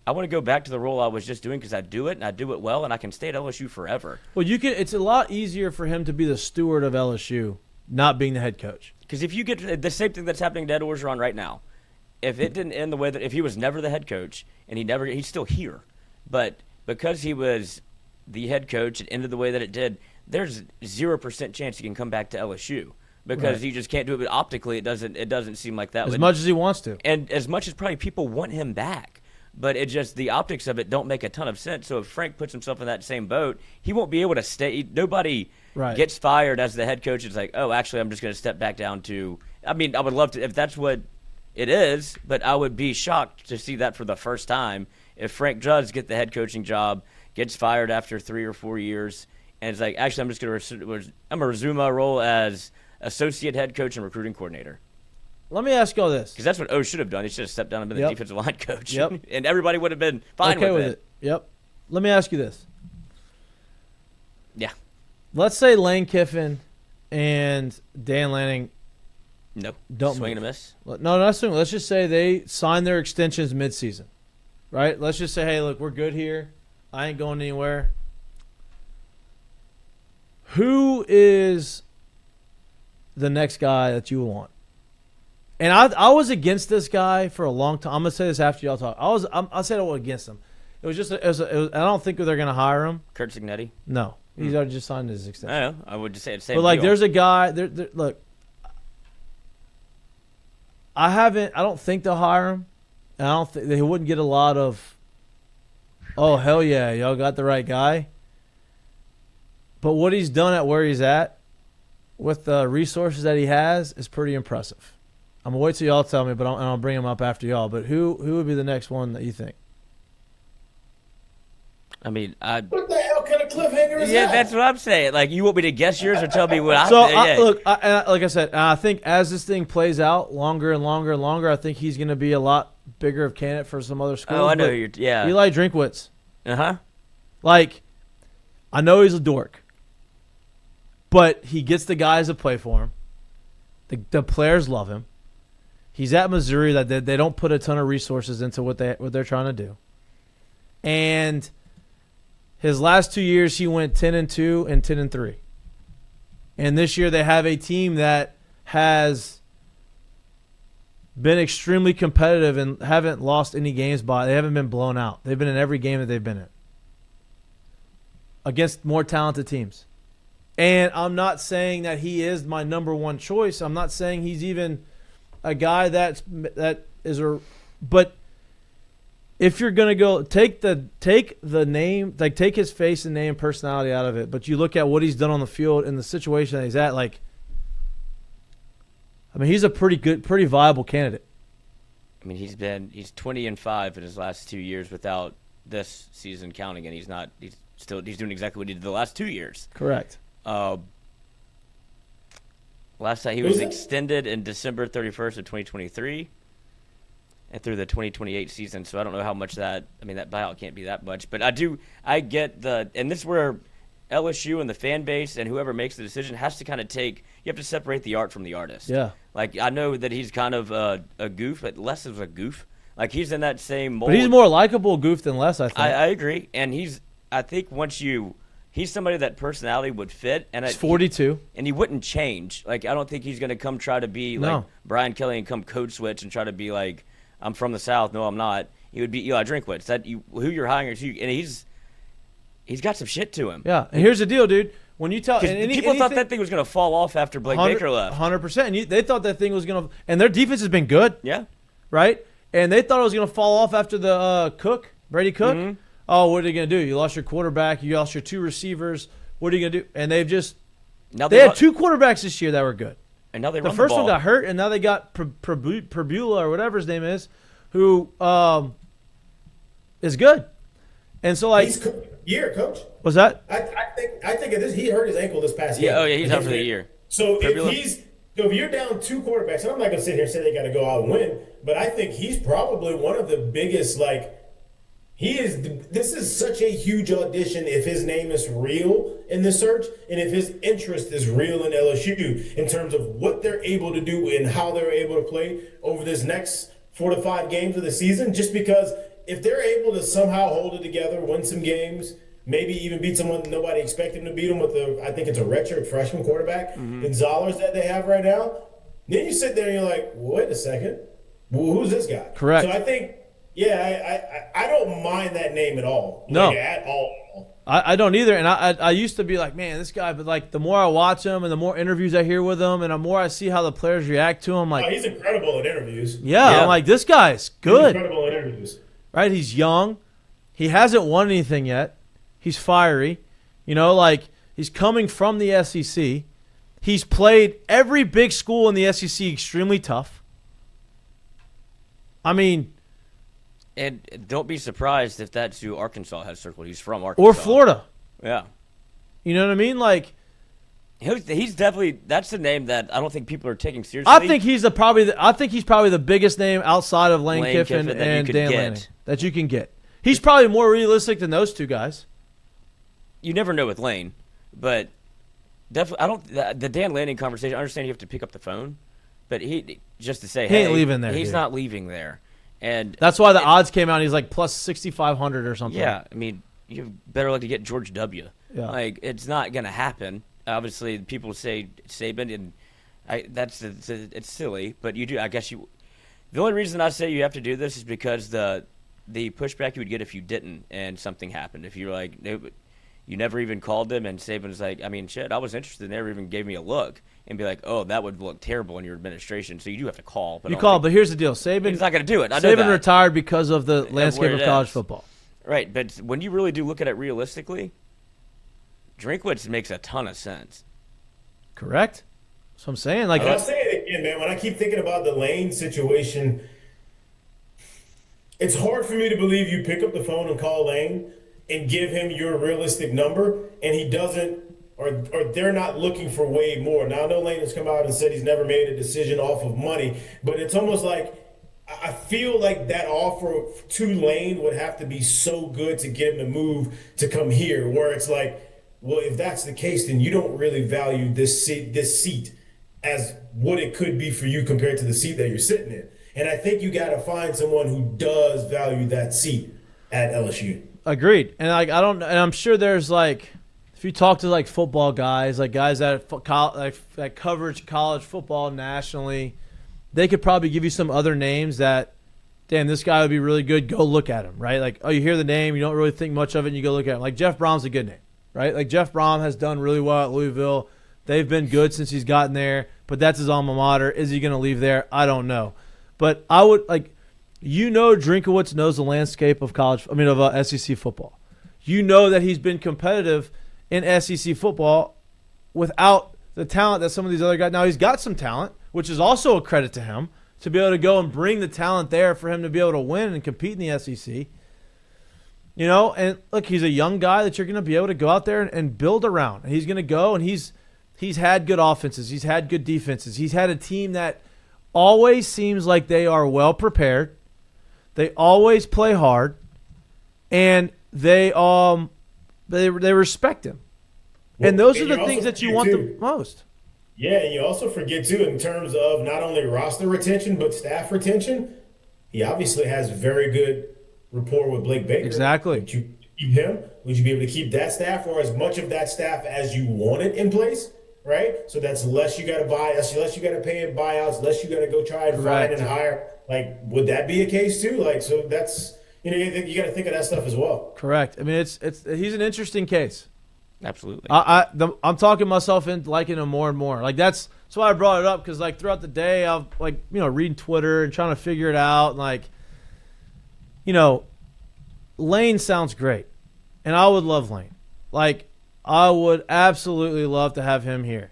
[SPEAKER 2] I want to go back to the role I was just doing because I do it and I do it well, and I can stay at LSU forever.
[SPEAKER 1] Well, it's a lot easier for him to be the steward of LSU, not being the head coach.
[SPEAKER 2] Because if you get the same thing that's happening to Ed Orgeron right now, if it didn't end the way that, if he was never the head coach and he's still here, but because he was the head coach, it ended the way that it did, there's 0% chance he can come back to LSU because he just can't do it. But optically, it doesn't seem like that.
[SPEAKER 1] As much as he wants to.
[SPEAKER 2] And as much as probably people want him back. But it just, the optics of it don't make a ton of sense. So if Frank puts himself in that same boat, he won't be able to stay. Nobody gets fired as the head coach. It's like, oh, actually, I'm just going to step back down to, I mean, I would love to, if that's what it is, but I would be shocked to see that for the first time. If Frank does get the head coaching job, gets fired after 3 or 4 years, and it's like, actually, I'm just going to resume my role as associate head coach and recruiting coordinator.
[SPEAKER 1] Let me ask you all this.
[SPEAKER 2] Because that's what O should have done. He should have stepped down and been the defensive line coach.
[SPEAKER 1] Yep.
[SPEAKER 2] And everybody would have been fine with it.
[SPEAKER 1] Yep. Let me ask you this.
[SPEAKER 2] Yeah.
[SPEAKER 1] Let's say Lane Kiffin and Dan Lanning don't
[SPEAKER 2] swing
[SPEAKER 1] move.
[SPEAKER 2] and a miss.
[SPEAKER 1] No, not swing. Let's just say they sign their extensions midseason, right? Let's just say, hey, look, we're good here. I ain't going anywhere. Who is the next guy that you want? And I was against this guy for a long time. I'm gonna say this after y'all talk. I said I was against him. It was just I don't think they're gonna hire him.
[SPEAKER 2] Kurt Signetti?
[SPEAKER 1] No, he's already just signed his extension.
[SPEAKER 2] I know. I would just say the same.
[SPEAKER 1] But like,
[SPEAKER 2] deal.
[SPEAKER 1] there's a guy. Look, I don't think they'll hire him. And I don't think they wouldn't get a lot of. Oh hell yeah, y'all got the right guy. But what he's done at where he's at, with the resources that he has, is pretty impressive. I'm going to wait till y'all tell me, but I'll bring him up after y'all. But who would be the next one that you think?
[SPEAKER 2] I mean,
[SPEAKER 3] what the hell kind of cliffhanger is that?
[SPEAKER 2] Yeah, that's what I'm saying. Like, you want me to guess yours or tell me what I think?
[SPEAKER 1] Look, like I said, I think as this thing plays out longer and longer and longer, I think he's going to be a lot bigger of candidate for some other schools.
[SPEAKER 2] Oh, I know you're. Yeah.
[SPEAKER 1] Eli Drinkwitz.
[SPEAKER 2] Uh-huh.
[SPEAKER 1] Like, I know he's a dork, but he gets the guys to play for him. The players love him. He's at Missouri that they don't put a ton of resources into what they're trying to do. And his last 2 years, he went 10-2 and 10-3. And this year, they have a team that has been extremely competitive and haven't lost any games they haven't been blown out. They've been in every game that they've been in against more talented teams. And I'm not saying that he is my number one choice. I'm not saying he's even a guy but if you're gonna go take the name, like take his face and name, personality out of it, but you look at what he's done on the field and the situation that he's at, like, I mean, he's a pretty viable candidate.
[SPEAKER 2] I mean, he's 20-5 in his last 2 years without this season counting, and he's doing exactly what he did the last 2 years.
[SPEAKER 1] Correct.
[SPEAKER 2] Last time he was extended in December 31st of 2023 and through the 2028 season. So I don't know how much that buyout can't be that much. But I get and this is where LSU and the fan base and whoever makes the decision has to kind of you have to separate the art from the artist.
[SPEAKER 1] Yeah.
[SPEAKER 2] Like, I know that he's kind of a goof, but Les is a goof. Like, he's in that same mold.
[SPEAKER 1] But he's more likable goof than Les, I think.
[SPEAKER 2] I agree. And I think he's somebody that personality would fit. And
[SPEAKER 1] he's 42.
[SPEAKER 2] And he wouldn't change. Like, I don't think he's going to come try to be like Brian Kelly and come code switch and try to be like, I'm from the South. No, I'm not. He would be Eli Drinkwitz. Who you're hiring is and he's got some shit to him.
[SPEAKER 1] Yeah. And here's the deal, dude. When you tell
[SPEAKER 2] people thought that thing was going to fall off after Blake Baker left.
[SPEAKER 1] 100%. They thought that thing was going to – and their defense has been good.
[SPEAKER 2] Yeah.
[SPEAKER 1] Right? and they thought it was going to fall off after the Brady Cook.
[SPEAKER 2] Mm-hmm.
[SPEAKER 1] Oh, what are you going to do? You lost your quarterback. You lost your 2 receivers. What are you going to do? And they've just they had 2 quarterbacks this year that were good.
[SPEAKER 2] And now they
[SPEAKER 1] the
[SPEAKER 2] run
[SPEAKER 1] first
[SPEAKER 2] the ball.
[SPEAKER 1] one got hurt, and now they got Perbula or whatever his name is, who is good. And so, like,
[SPEAKER 3] he's coach.
[SPEAKER 1] Was that?
[SPEAKER 3] I think of this. He hurt his ankle this past year.
[SPEAKER 2] Yeah, oh yeah, he's out for the year.
[SPEAKER 3] So if you're down 2 quarterbacks, and I'm not gonna sit here and say they got to go out and win, but I think he's probably one of the biggest. Like, he is. This is such a huge audition if his name is real in the search, and if his interest is real in LSU in terms of what they're able to do and how they're able to play over this next 4 to 5 games of the season. Just because if they're able to somehow hold it together, win some games, maybe even beat someone nobody expected them to beat them with I think it's a redshirt freshman quarterback, Gonzalez, that they have right now. Then you sit there and you're like, wait a second, well, who's this guy?
[SPEAKER 1] Correct.
[SPEAKER 3] So I think, I don't mind that name at all.
[SPEAKER 1] No.
[SPEAKER 3] Like, at all.
[SPEAKER 1] I don't either. And I used to be like, man, this guy, but like the more I watch him and the more interviews I hear with him and the more I see how the players react to him, like,
[SPEAKER 3] He's incredible in interviews.
[SPEAKER 1] yeah, I'm like, this guy's good.
[SPEAKER 3] He's incredible in interviews.
[SPEAKER 1] Right? He's young. He hasn't won anything yet. He's fiery. You know, like, he's coming from the SEC. He's played every big school in the SEC extremely tough. I mean,
[SPEAKER 2] And don't be surprised if that's who Arkansas has circled. He's from Arkansas.
[SPEAKER 1] or Florida.
[SPEAKER 2] Yeah.
[SPEAKER 1] You know what I mean? Like,
[SPEAKER 2] He's definitely – that's the name that I don't think people are taking seriously.
[SPEAKER 1] I think he's probably the biggest name outside of Lane Kiffin
[SPEAKER 2] Kiffin that you
[SPEAKER 1] and
[SPEAKER 2] could
[SPEAKER 1] Dan
[SPEAKER 2] get.
[SPEAKER 1] Lanning that you can get. He's probably more realistic than those 2 guys.
[SPEAKER 2] You never know with Lane, but definitely the Dan Lanning conversation, I understand you have to pick up the phone, but just to say,
[SPEAKER 1] He ain't leaving there,
[SPEAKER 2] He's
[SPEAKER 1] dude.
[SPEAKER 2] not leaving there. And
[SPEAKER 1] That's why the odds came out. And he's like plus 6,500 or something.
[SPEAKER 2] yeah, I mean, you have better luck to get George W.
[SPEAKER 1] Yeah.
[SPEAKER 2] Like, it's not going to happen. Obviously, people say Saban, and it's silly, but you do. I guess you. The only reason I say you have to do this is because the pushback you would get if you didn't and something happened. If you're like, you never even called them, and Saban's like, I mean, shit, I was interested, never even gave me a look, and be like, oh, that would look terrible in your administration. So you do have to call. But
[SPEAKER 1] but here's the deal: Saban.
[SPEAKER 2] He's not going to do it. I know
[SPEAKER 1] Saban
[SPEAKER 2] that.
[SPEAKER 1] retired because of the landscape
[SPEAKER 2] where
[SPEAKER 1] of
[SPEAKER 2] it
[SPEAKER 1] college
[SPEAKER 2] is.
[SPEAKER 1] football.
[SPEAKER 2] Right, but when you really do look at it realistically, Drinkwitz makes a ton of sense.
[SPEAKER 1] Correct. That's what I'm saying. Like,
[SPEAKER 3] And I'll say it again, man. When I keep thinking about the Lane situation, it's hard for me to believe you pick up the phone and call Lane and give him your realistic number, and he doesn't, or they're not looking for way more. Now, I know Lane has come out and said he's never made a decision off of money, but it's almost like I feel like that offer to Lane would have to be so good to get him to move to come here, where it's like, well, if that's the case, then you don't really value this seat as what it could be for you compared to the seat that you're sitting in. And I think you got to find someone who does value that seat at LSU.
[SPEAKER 1] agreed. And like, and I'm sure there's like, if you talk to like football guys, like guys that coverage college football nationally, they could probably give you some other names that, damn, this guy would be really good. Go look at him, right? Like, oh, you hear the name, you don't really think much of it, and you go look at him. Like, Jeff Brom's a good name, right? Like, Jeff Brom has done really well at Louisville. They've been good since he's gotten there, but that's his alma mater. Is he going to leave there? I don't know. But I would, like, Drinkowitz knows the landscape of SEC football. You know that he's been competitive in SEC football without the talent that some of these other guys. Now, he's got some talent, which is also a credit to him, to be able to go and bring the talent there for him to be able to win and compete in the SEC. You know, and look, he's a young guy that you're going to be able to go out there and build around. And he's going to go, and he's had good offenses. He's had good defenses. He's had a team that always seems like they are well prepared. They always play hard, and they respect him. And those are the things that you want the most.
[SPEAKER 3] Yeah, and you also forget, too, in terms of not only roster retention, but staff retention, he obviously has very good rapport with Blake Baker.
[SPEAKER 1] Exactly.
[SPEAKER 3] Would you keep him? Would you be able to keep that staff or as much of that staff as you wanted in place, right? So that's less you got to buy, less you got to pay in buyouts, less you got to go try and find and hire. Like, would that be a case, too? Like, so that's, you got to think of that stuff as well.
[SPEAKER 1] Correct. I mean, he's an interesting case.
[SPEAKER 2] Absolutely.
[SPEAKER 1] I'm talking myself into liking him more and more. Like that's why I brought it up, because like throughout the day I've reading Twitter and trying to figure it out. And like Lane sounds great, and I would love Lane. Like, I would absolutely love to have him here.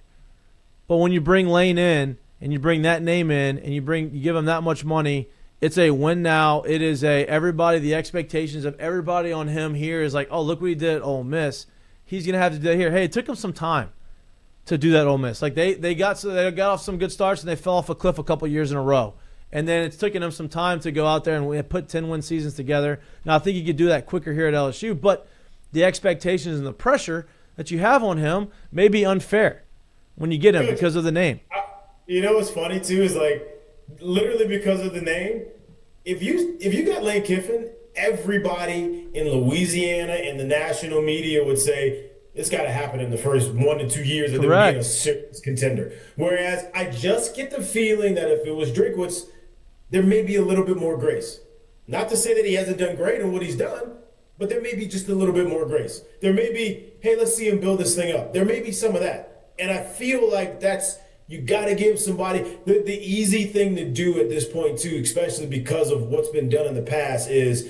[SPEAKER 1] But when you bring Lane in and you bring that name in and you give him that much money, it's a win now. It is the expectations of everybody on him here is like, oh, look what he did at Ole Miss. He's going to have to do that here. Hey, it took him some time to do that at Ole Miss. Like they got off some good starts and they fell off a cliff a couple years in a row. And then it's taken him some time to go out there and put 10-win seasons together. Now, I think he could do that quicker here at LSU, but the expectations and the pressure that you have on him may be unfair when you get him because of the name.
[SPEAKER 3] You know what's funny, too, is like literally because of the name, if you got Lane Kiffin, everybody in Louisiana and the national media would say, it's got to happen in the first 1 to 2 years of them being a serious contender. Whereas I just get the feeling that if it was Drinkwitz, there may be a little bit more grace. Not to say that he hasn't done great in what he's done, but there may be just a little bit more grace. There may be, hey, let's see him build this thing up. There may be some of that. And I feel like you got to give somebody, the easy thing to do at this point too, especially because of what's been done in the past, is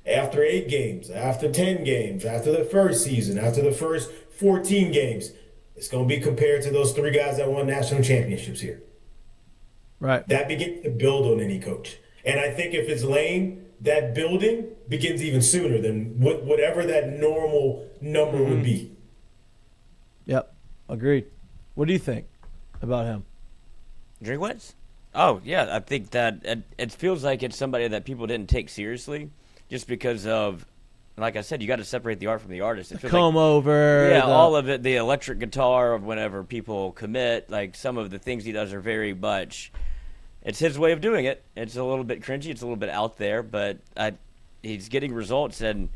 [SPEAKER 3] after 8 games, after 10 games, after the first season, after the first 14 games, it's going to be compared to those 3 guys that won national championships here.
[SPEAKER 1] Right.
[SPEAKER 3] That begins to build on any coach. And I think if it's Lane, that building begins even sooner than whatever that normal number would be.
[SPEAKER 1] Yep. Agreed. What do you think about him?
[SPEAKER 2] Drinkwitz? Oh, yeah. I think that it feels like it's somebody that people didn't take seriously just because of, like I said, you got to separate the art from the artist. It feels
[SPEAKER 1] Come over.
[SPEAKER 2] Yeah, all of it, the electric guitar of whenever people commit, like some of the things he does are very much, it's his way of doing it. It's a little bit cringy. It's a little bit out there, but he's getting results, and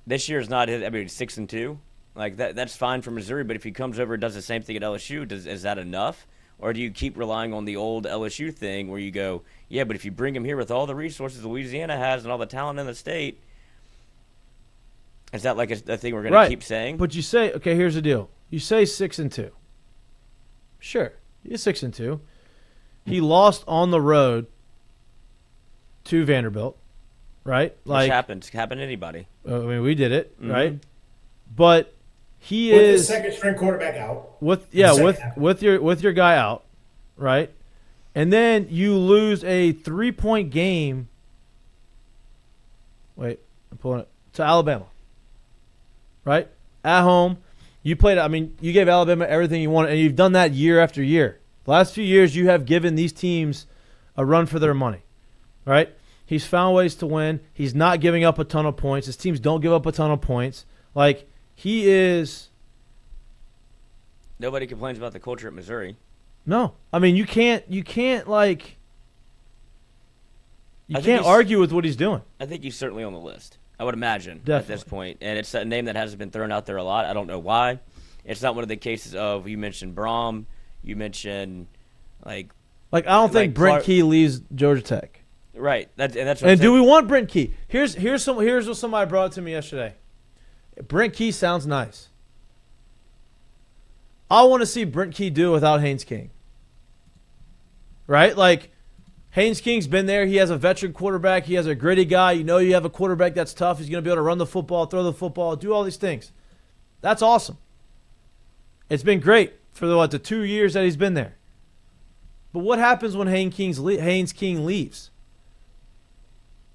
[SPEAKER 2] this year is not his. I mean, 6-2. Like that's fine for Missouri, but if he comes over and does the same thing at LSU, is that enough? Or do you keep relying on the old LSU thing where you go, yeah, but if you bring him here with all the resources Louisiana has and all the talent in the state, is that like a thing we're going to keep saying?
[SPEAKER 1] But you say, okay, here's the deal. You say 6-2. Sure, he's 6-2. He lost on the road to Vanderbilt, right?
[SPEAKER 2] Which happens. Happen to anybody.
[SPEAKER 1] I mean, we did it, right? But he is
[SPEAKER 3] with the second-string quarterback out.
[SPEAKER 1] With your guy out, right? And then you lose a 3-point game. Wait, I'm pulling it to Alabama, right? At home, you played. I mean, you gave Alabama everything you wanted, and you've done that year after year. The last few years, you have given these teams a run for their money, right? He's found ways to win. He's not giving up a ton of points. His teams don't give up a ton of points. Like, he is.
[SPEAKER 2] Nobody complains about the culture at Missouri.
[SPEAKER 1] No, I mean you can't argue with what he's doing.
[SPEAKER 2] I think he's certainly on the list. I would imagine
[SPEAKER 1] Definitely.
[SPEAKER 2] At this point, and it's a name that hasn't been thrown out there a lot. I don't know why. It's not one of the cases of you mentioned Braum. You mentioned like
[SPEAKER 1] I don't think Brent Key leaves Georgia Tech.
[SPEAKER 2] Right. That's what
[SPEAKER 1] and do we want Brent Key? Here's what somebody brought to me yesterday. Brent Key sounds nice. I want to see Brent Key do without Haynes King. Right? Like, Haynes King's been there. He has a veteran quarterback. He has a gritty guy. You know you have a quarterback that's tough. He's going to be able to run the football, throw the football, do all these things. That's awesome. It's been great for the 2 years that he's been there. But what happens when Haynes King leaves?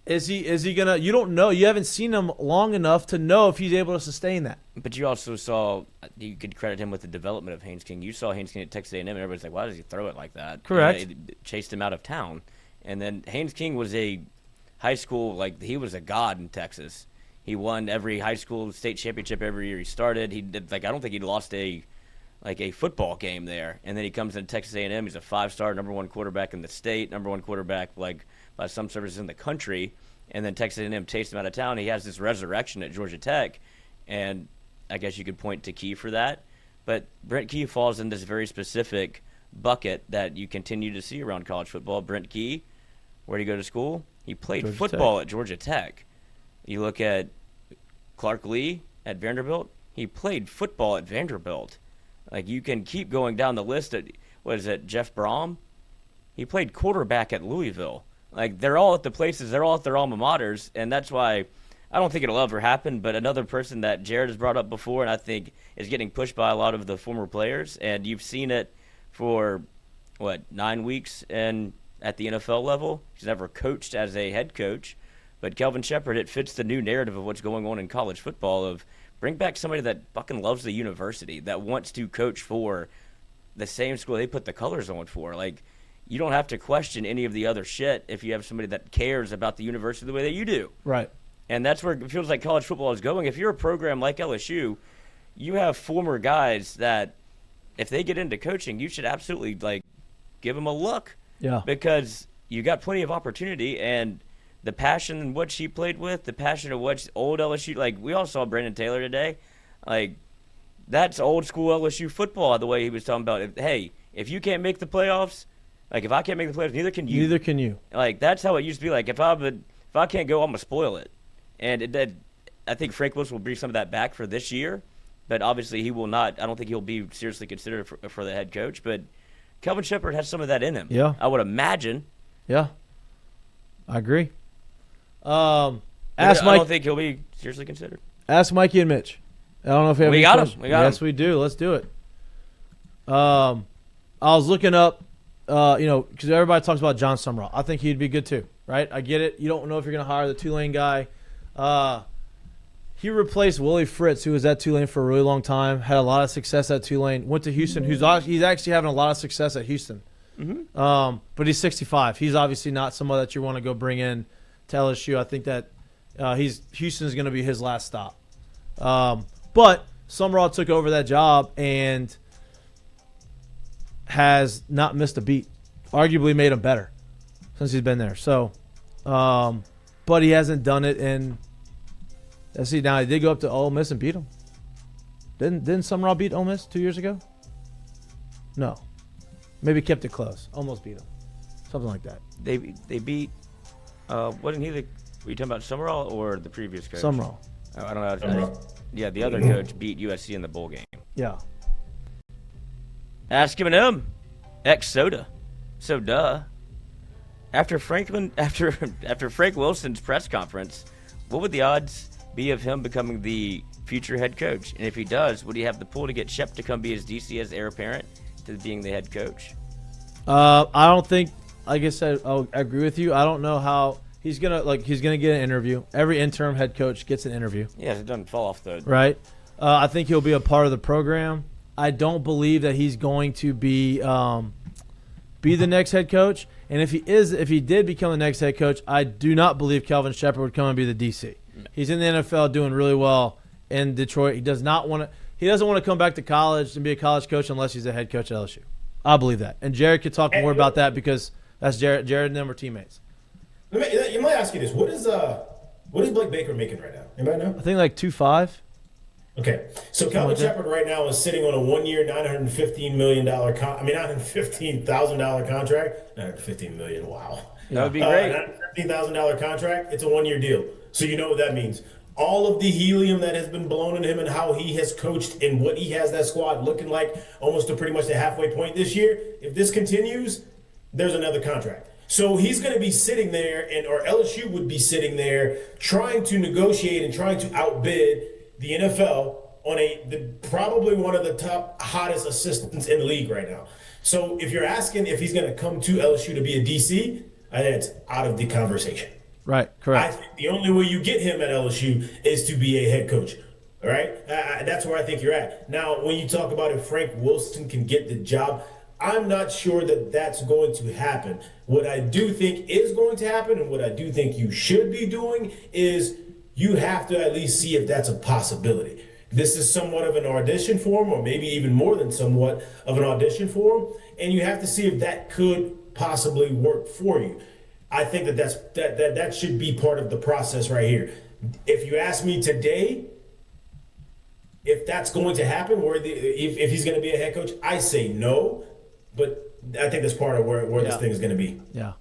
[SPEAKER 1] Is he gonna? You don't know. You haven't seen him long enough to know if he's able to sustain that.
[SPEAKER 2] But you also saw, you could credit him with the development of Haynes King. You saw Haynes King at Texas A&M, and everybody's like, why does he throw it like that?
[SPEAKER 1] Correct.
[SPEAKER 2] It chased him out of town. And then Haynes King was a high school, he was a god in Texas. He won every high school state championship every year he started. He did, I don't think he lost a football game there. And then he comes into Texas A&M. He's a 5-star, number 1 quarterback in the state, number 1 quarterback, by some services in the country. And then Texas A&M chased him out of town. He has this resurrection at Georgia Tech, and I guess you could point to Key for that. But Brent Key falls in this very specific bucket that you continue to see around college football. Brent Key, where did he go to school? He played football at Georgia Tech. You look at Clark Lee at Vanderbilt. He played football at Vanderbilt. You can keep going down the list. Jeff Braum? He played quarterback at Louisville. Like, they're all at the places, they're all at their alma maters, and that's why I don't think it'll ever happen. But another person that Jared has brought up before, and I think is getting pushed by a lot of the former players, and you've seen it for, 9 weeks and at the NFL level. He's never coached as a head coach. But Kelvin Shepherd, it fits the new narrative of what's going on in college football of bring back somebody that fucking loves the university, that wants to coach for the same school they put the colors on for. Like, you don't have to question any of the other shit if you have somebody that cares about the university the way that you do.
[SPEAKER 1] Right.
[SPEAKER 2] And that's where it feels like college football is going. If you're a program like LSU, you have former guys that if they get into coaching, you should absolutely, like, give them a look.
[SPEAKER 1] Yeah.
[SPEAKER 2] Because you got plenty of opportunity, and the passion in what she played with, the passion of what old LSU, like, we all saw Brandon Taylor today. Like, that's old school LSU football, the way he was talking about it. Hey, if you can't make the playoffs, like, if I can't make the playoffs, neither can you.
[SPEAKER 1] Neither can you.
[SPEAKER 2] Like, that's how it used to be. Like, if I can't go, I'm going to spoil it. And I think Frank Wilson will bring some of that back for this year, but obviously he will not. I don't think he'll be seriously considered for the head coach. But Kelvin Shepherd has some of that in him.
[SPEAKER 1] Yeah.
[SPEAKER 2] I would imagine.
[SPEAKER 1] Yeah. I agree.
[SPEAKER 2] I don't think he'll be seriously considered.
[SPEAKER 1] Ask Mikey and Mitch. I don't know if we have any questions. Yes, we do. Let's do it. I was looking up, because everybody talks about John Summerall. I think he'd be good too, right? I get it. You don't know if you're going to hire the Tulane guy. He replaced Willie Fritz, who was at Tulane for a really long time, had a lot of success at Tulane, went to Houston, he's actually having a lot of success at Houston. Mm-hmm. But he's 65. He's obviously not someone that you want to go bring in to LSU. I think that Houston is going to be his last stop. But Summerall took over that job and has not missed a beat. Arguably made him better since he's been there. So, but he hasn't done it in. Let's see. Now he did go up to Ole Miss and beat him. Didn't Summerall beat Ole Miss 2 years ago? No, maybe kept it close. Almost beat him. Something like that.
[SPEAKER 2] They beat. Wasn't he the? Were you talking about Summerall or the previous coach?
[SPEAKER 1] Summerall.
[SPEAKER 2] Oh, I don't know. Yeah, the other coach beat USC in the bowl game.
[SPEAKER 1] Yeah.
[SPEAKER 2] Ask him. Ex-Soda. So, duh. After Frank Wilson's press conference, what would the odds be of him becoming the future head coach? And if he does, would he have the pull to get Shep to come be his DC as heir apparent to being the head coach?
[SPEAKER 1] I don't think, like I said, I agree with you. I don't know how he's gonna get an interview. Every interim head coach gets an interview.
[SPEAKER 2] Yeah, it doesn't fall off the
[SPEAKER 1] right. I think he'll be a part of the program. I don't believe that he's going to be the next head coach. And if he did become the next head coach, I do not believe Kelvin Shepherd would come and be the DC. He's in the NFL doing really well in Detroit. He doesn't want to come back to college and be a college coach unless he's a head coach at LSU. I believe that. And Jared could talk more about that because that's Jared and them are teammates.
[SPEAKER 3] Let me ask you this: What is Blake Baker making right now? Anybody know?
[SPEAKER 1] I think like 2.5.
[SPEAKER 3] Okay, so Kelvin Shepherd right now is sitting on a 1-year, $915 million $915,000 contract. $915 million. Wow,
[SPEAKER 2] that would be great.
[SPEAKER 3] $915,000 contract. It's a 1-year deal. So you know what that means. All of the helium that has been blown in him and how he has coached and what he has that squad looking like almost to pretty much the halfway point this year. If this continues, there's another contract. So he's going to be sitting there, or LSU would be sitting there trying to negotiate and trying to outbid the NFL on probably one of the top hottest assistants in the league right now. So if you're asking if he's going to come to LSU to be a DC, I think it's out of the conversation.
[SPEAKER 1] Right, correct.
[SPEAKER 3] I think the only way you get him at LSU is to be a head coach. All right? That's where I think you're at. Now, when you talk about if Frank Wilson can get the job, I'm not sure that that's going to happen. What I do think is going to happen and what I do think you should be doing is you have to at least see if that's a possibility. This is somewhat of an audition for him, or maybe even more than somewhat of an audition for him, and you have to see if that could possibly work for you. I think that should be part of the process right here. If you ask me today, if that's going to happen, if he's going to be a head coach, I say no. But I think that's part of where this thing is going to be.
[SPEAKER 1] Yeah.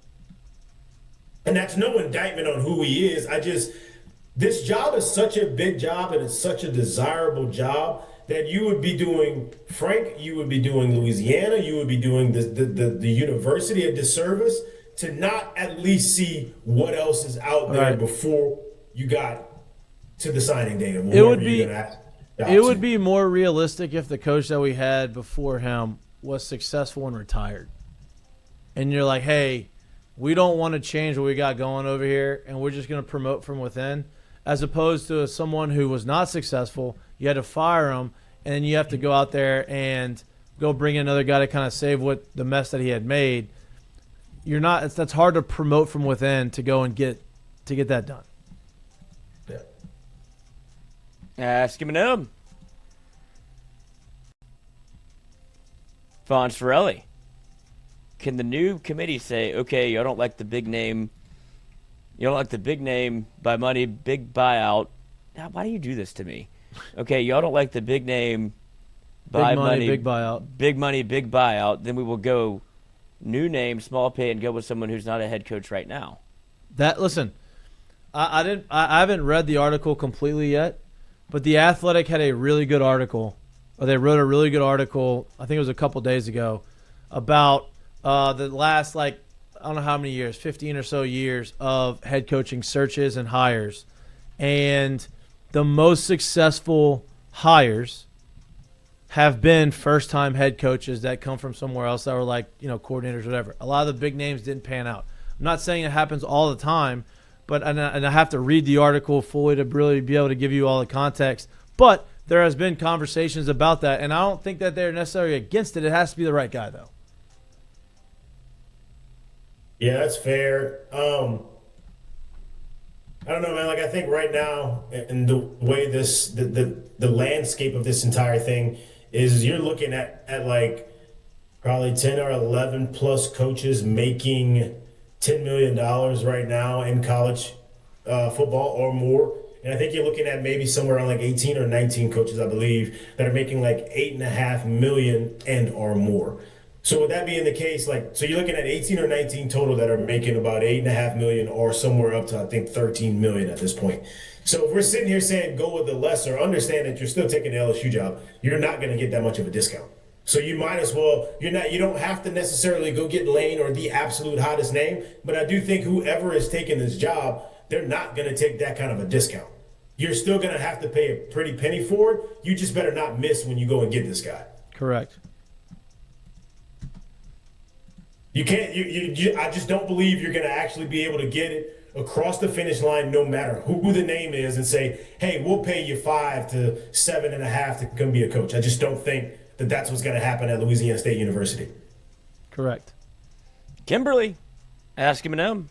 [SPEAKER 3] And that's no indictment on who he is. This job is such a big job and it's such a desirable job that you would be doing, Frank, you would be doing Louisiana, you would be doing the university a disservice to not at least see what else is out there before you got to the signing day of
[SPEAKER 1] it would be more realistic if the coach that we had before him was successful and retired. And you're like, hey, we don't want to change what we got going over here, and we're just going to promote from within, as opposed to someone who was not successful. You had to fire him, and then you have to go out there and go bring in another guy to kind of save what the mess that he had made. That's hard to promote from within to go and get that done.
[SPEAKER 3] Yeah.
[SPEAKER 2] Ask him him. Fonz Ferrelli. Can the new committee say, okay, y'all don't like the big name, by money, big buyout. Now, why do you do this to me? Okay, y'all don't like the big name, by money,
[SPEAKER 1] big buyout.
[SPEAKER 2] Big money, big buyout. Then we will go new name, small pay, and go with someone who's not a head coach right now.
[SPEAKER 1] Listen, I haven't read the article completely yet, but The Athletic had a really good article, or they wrote a really good article, I think it was a couple days ago, about the last, I don't know how many years, 15 or so years of head coaching searches and hires. And the most successful hires have been first-time head coaches that come from somewhere else that were coordinators, whatever. A lot of the big names didn't pan out. I'm not saying it happens all the time, but and I have to read the article fully to really be able to give you all the context. But there has been conversations about that, and I don't think that they're necessarily against it. It has to be the right guy, though.
[SPEAKER 3] Yeah, that's fair. I don't know, man. I think right now, and the way the landscape of this entire thing is, you're looking at probably 10 or 11 plus coaches making $10 million right now in college football or more. And I think you're looking at maybe somewhere around 18 or 19 coaches, I believe, that are making $8.5 million and or more. So with that being the case, so you're looking at 18 or 19 total that are making about $8.5 million or somewhere up to, I think, 13 million at this point. So if we're sitting here saying go with the lesser, understand that you're still taking the LSU job. You're not going to get that much of a discount. So you might as well, you don't have to necessarily go get Lane or the absolute hottest name, but I do think whoever is taking this job, they're not going to take that kind of a discount. You're still going to have to pay a pretty penny for it. You just better not miss when you go and get this guy.
[SPEAKER 1] Correct.
[SPEAKER 3] You can't. I just don't believe you're going to actually be able to get it across the finish line, no matter who the name is, and say, "Hey, we'll pay you $5 to $7.5 to come be a coach." I just don't think that that's what's going to happen at Louisiana State University.
[SPEAKER 1] Correct.
[SPEAKER 2] Kimberly, ask him him.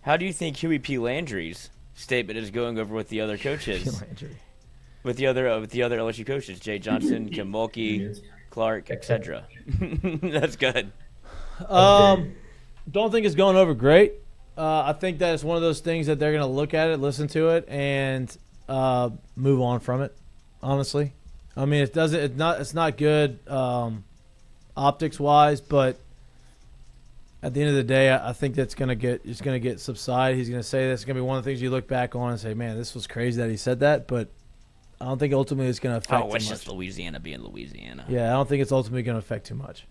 [SPEAKER 2] How do you think Huey P. Landry's statement is going over with the other coaches? with the other LSU coaches, Jay Johnson, Kim Mulkey, Clark, etc. That's good.
[SPEAKER 1] Don't think it's going over great. I think that it's one of those things that they're going to look at it, listen to it, and move on from it. Honestly, I mean, it's not good optics wise, but at the end of the day, I think it's going to get subside. He's going to say that's going to be one of the things you look back on and say, man, this was crazy that he said that, but I don't think ultimately it's going to affect.
[SPEAKER 2] Oh, it's just Louisiana being Louisiana.
[SPEAKER 1] Yeah, I don't think it's ultimately going to affect too much.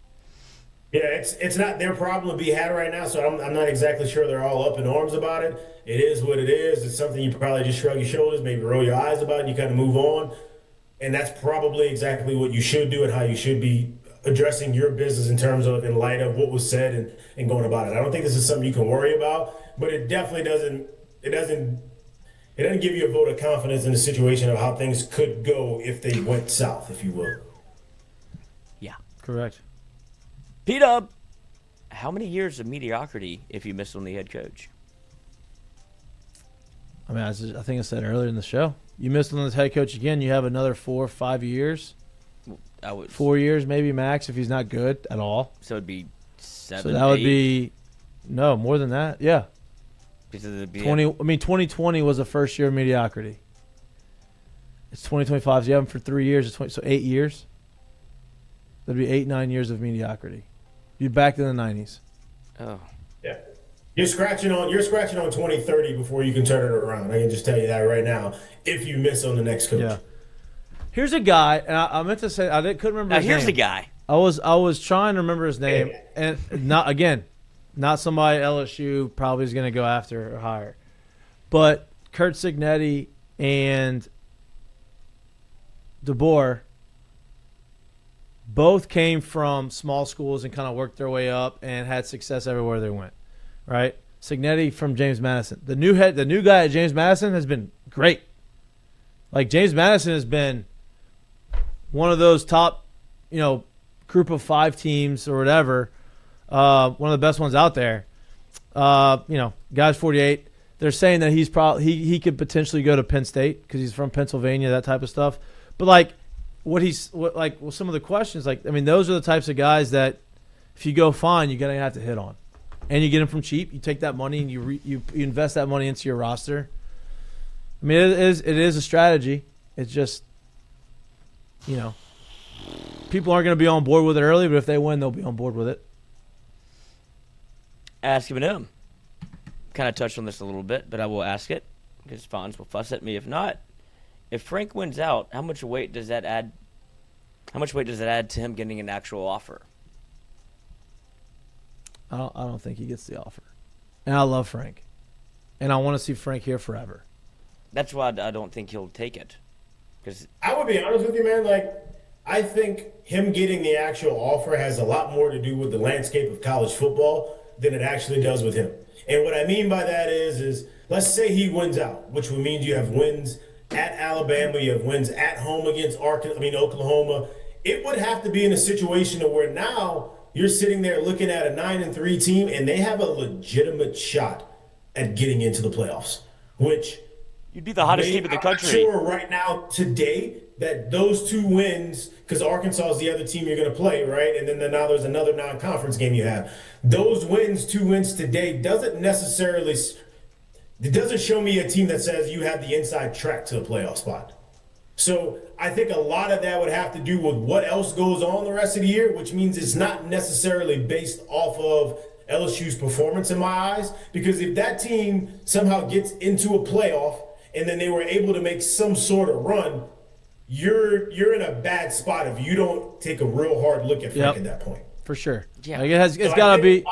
[SPEAKER 3] Yeah, it's not their problem to be had right now, so I'm not exactly sure they're all up in arms about it. It is what it is. It's something you probably just shrug your shoulders, maybe roll your eyes about, and you kind of move on. And that's probably exactly what you should do and how you should be addressing your business in light of what was said and going about it. I don't think this is something you can worry about, but it definitely doesn't give you a vote of confidence in the situation of how things could go if they went south, if you will.
[SPEAKER 2] Yeah.
[SPEAKER 1] Correct.
[SPEAKER 2] P-Dub, how many years of mediocrity if you missed on the head coach?
[SPEAKER 1] I mean, I think I said earlier in the show, you missed on this head coach again, you have another 4 or 5 years. 4 years maybe max if he's not good at all.
[SPEAKER 2] So it'd be 7.
[SPEAKER 1] So that would be more than that. Yeah.
[SPEAKER 2] Because it'd be
[SPEAKER 1] 2020 was the first year of mediocrity. It's 2025. So you have him for 3 years. So 8 years. That'd be 8-9 years of mediocrity. You're back in the 90s.
[SPEAKER 2] Oh.
[SPEAKER 3] Yeah. You're scratching on 2030 before you can turn it around. I can just tell you that right now. If you miss on the next coach.
[SPEAKER 1] Yeah. Here's a guy, and I meant to say couldn't remember his name.
[SPEAKER 2] Here's the guy.
[SPEAKER 1] I was trying to remember his name, and not again. Not somebody LSU probably is going to go after or hire. But Kurt Cignetti and DeBoer both came from small schools and kind of worked their way up and had success everywhere they went, right? Cignetti from James Madison. The new guy at James Madison has been great. Like, James Madison has been one of those top, group of 5 teams or whatever, one of the best ones out there. Guy's 48. They're saying that he's probably he could potentially go to Penn State because he's from Pennsylvania, that type of stuff. But like, some of the questions, those are the types of guys that if you go find, you're gonna have to hit on, and you get them from cheap. You take that money and you invest that money into your roster. I mean, it is a strategy. It's just, people aren't going to be on board with it early, but if they win, they'll be on board with it.
[SPEAKER 2] Ask him. Kind of touched on this a little bit, but I will ask it because Fonz will fuss at me if not. If Frank wins out, how much weight does that add? How much weight does it add to him getting an actual offer?
[SPEAKER 1] I don't think he gets the offer, and I love Frank, and I want to see Frank here forever.
[SPEAKER 2] That's why I don't think he'll take it. Because
[SPEAKER 3] I would be honest with you, man. I think him getting the actual offer has a lot more to do with the landscape of college football than it actually does with him. And what I mean by that is let's say he wins out, which would mean you have wins at Alabama, you have wins at home against Oklahoma. It would have to be in a situation where now you're sitting there looking at a 9-3 team, and they have a legitimate shot at getting into the playoffs, which
[SPEAKER 2] you'd be the hottest team in the country.
[SPEAKER 3] I'm sure right now, today, that those 2 wins, because Arkansas is the other team you're going to play, right? And then now there's another non-conference game you have. Those wins, 2 wins today, doesn't show me a team that says you have the inside track to the playoff spot. So I think a lot of that would have to do with what else goes on the rest of the year, which means it's not necessarily based off of LSU's performance in my eyes, because if that team somehow gets into a playoff and then they were able to make some sort of run, you're in a bad spot if you don't take a real hard look at Frank at that point.
[SPEAKER 1] For sure.
[SPEAKER 2] Yeah.
[SPEAKER 1] It's got to be.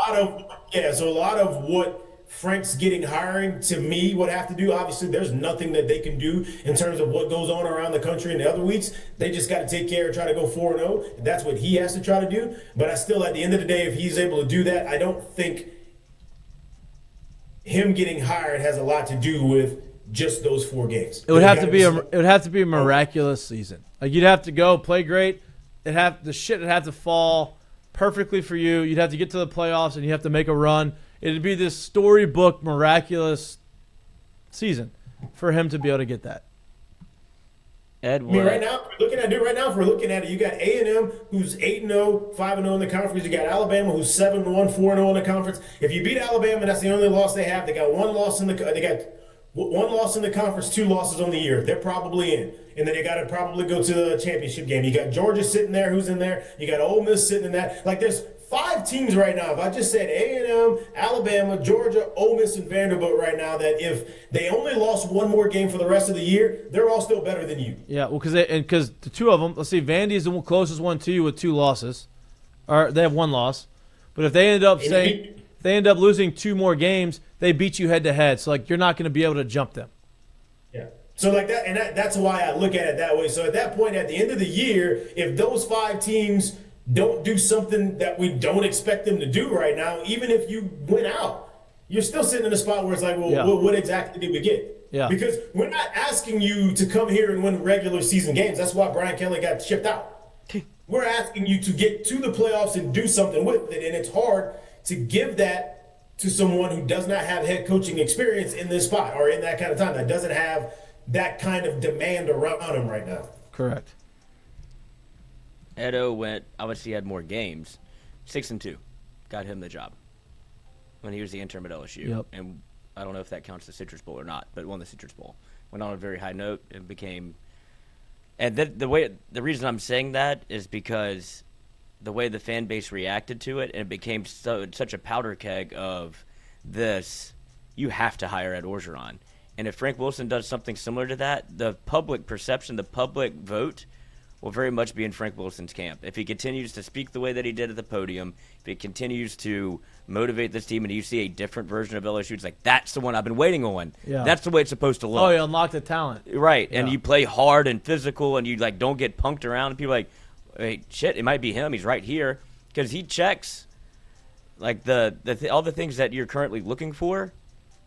[SPEAKER 3] So a lot of what Frank's getting hiring, to me, would have to do, obviously, there's nothing that they can do in terms of what goes on around the country in the other weeks. They just got to take care and try to go 4-0. That's what he has to try to do. But I still, at the end of the day, if he's able to do that, I don't think him getting hired has a lot to do with just those 4 games.
[SPEAKER 1] It would have to be a miraculous season. Like, you'd have to go play great. The shit would have to fall perfectly for you. You'd have to get to the playoffs and you have to make a run. It'd be this storybook miraculous season for him to be able to get that.
[SPEAKER 2] Edward.
[SPEAKER 3] Right now, if we're looking at it, you got A&M, who's 8-0, 5-0 in the conference. You got Alabama, who's 7-1, 4-0 in the conference. If you beat Alabama, that's the only loss they have. They got one loss in the conference, 2 losses on the year. They're probably in. And then you got to probably go to the championship game. You got Georgia sitting there, who's in there. You got Ole Miss sitting in that. Like, there's 5 teams right now. If I just said A&M, Alabama, Georgia, Ole Miss, and Vanderbilt right now, that if they only lost 1 more game for the rest of the year, they're all still better than you.
[SPEAKER 1] Yeah, well, because the 2 of them, let's see, Vandy is the closest one to you with 2 losses. Or they have 1 loss. But if they end up losing 2 more games, they beat you head to head. So, like, you're not going to be able to jump them.
[SPEAKER 3] Yeah. So like that, and that's why I look at it that way. So at that point, at the end of the year, if those 5 teams don't do something that we don't expect them to do right now, even if you win out, you're still sitting in a spot where it's like, well, what exactly did we get?
[SPEAKER 1] Yeah.
[SPEAKER 3] Because we're not asking you to come here and win regular season games. That's why Brian Kelly got shipped out. We're asking you to get to the playoffs and do something with it, and it's hard to give that to someone who does not have head coaching experience in this spot or in that kind of time, that doesn't have that kind of demand around him right now.
[SPEAKER 1] Correct.
[SPEAKER 2] Edo went, obviously he had more games, 6-2, got him the job when he was the interim at LSU.
[SPEAKER 1] Yep.
[SPEAKER 2] And I don't know if that counts the Citrus Bowl or not, but won the Citrus Bowl. Went on a very high note and became, and the reason I'm saying that is because the way the fan base reacted to it, and it became such a powder keg of this, you have to hire Ed Orgeron. And if Frank Wilson does something similar to that, the public perception, the public vote will very much be in Frank Wilson's camp. If he continues to speak the way that he did at the podium, if he continues to motivate this team, and you see a different version of LSU, it's like, that's the one I've been waiting on.
[SPEAKER 1] Yeah.
[SPEAKER 2] That's the way it's supposed to look.
[SPEAKER 1] Oh, you unlock the talent.
[SPEAKER 2] Right,
[SPEAKER 1] Yeah.
[SPEAKER 2] and you play hard and physical, and you like don't get punked around. And people are like, hey, shit, it might be him. He's right here because he checks like all the things that you're currently looking for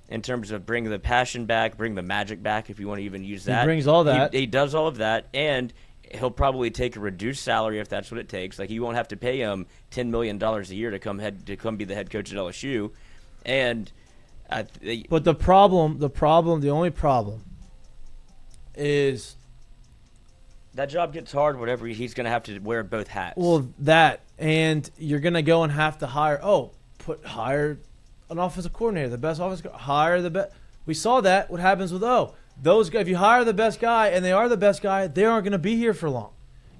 [SPEAKER 2] in terms of bringing the passion back, bring the magic back, if you want to even use that.
[SPEAKER 1] He brings all that.
[SPEAKER 2] He does all of that, and he'll probably take a reduced salary if that's what it takes. Like, you won't have to pay him $10 million a year to come be the head coach at LSU. And
[SPEAKER 1] But the only problem is
[SPEAKER 2] that job gets hard. Whatever, he's going to have to wear both hats.
[SPEAKER 1] well and you're gonna go and have to hire an offensive coordinator, the best hire the best. We saw that. What happens with those guys? If you hire the best guy and they are the best guy, they aren't going to be here for long.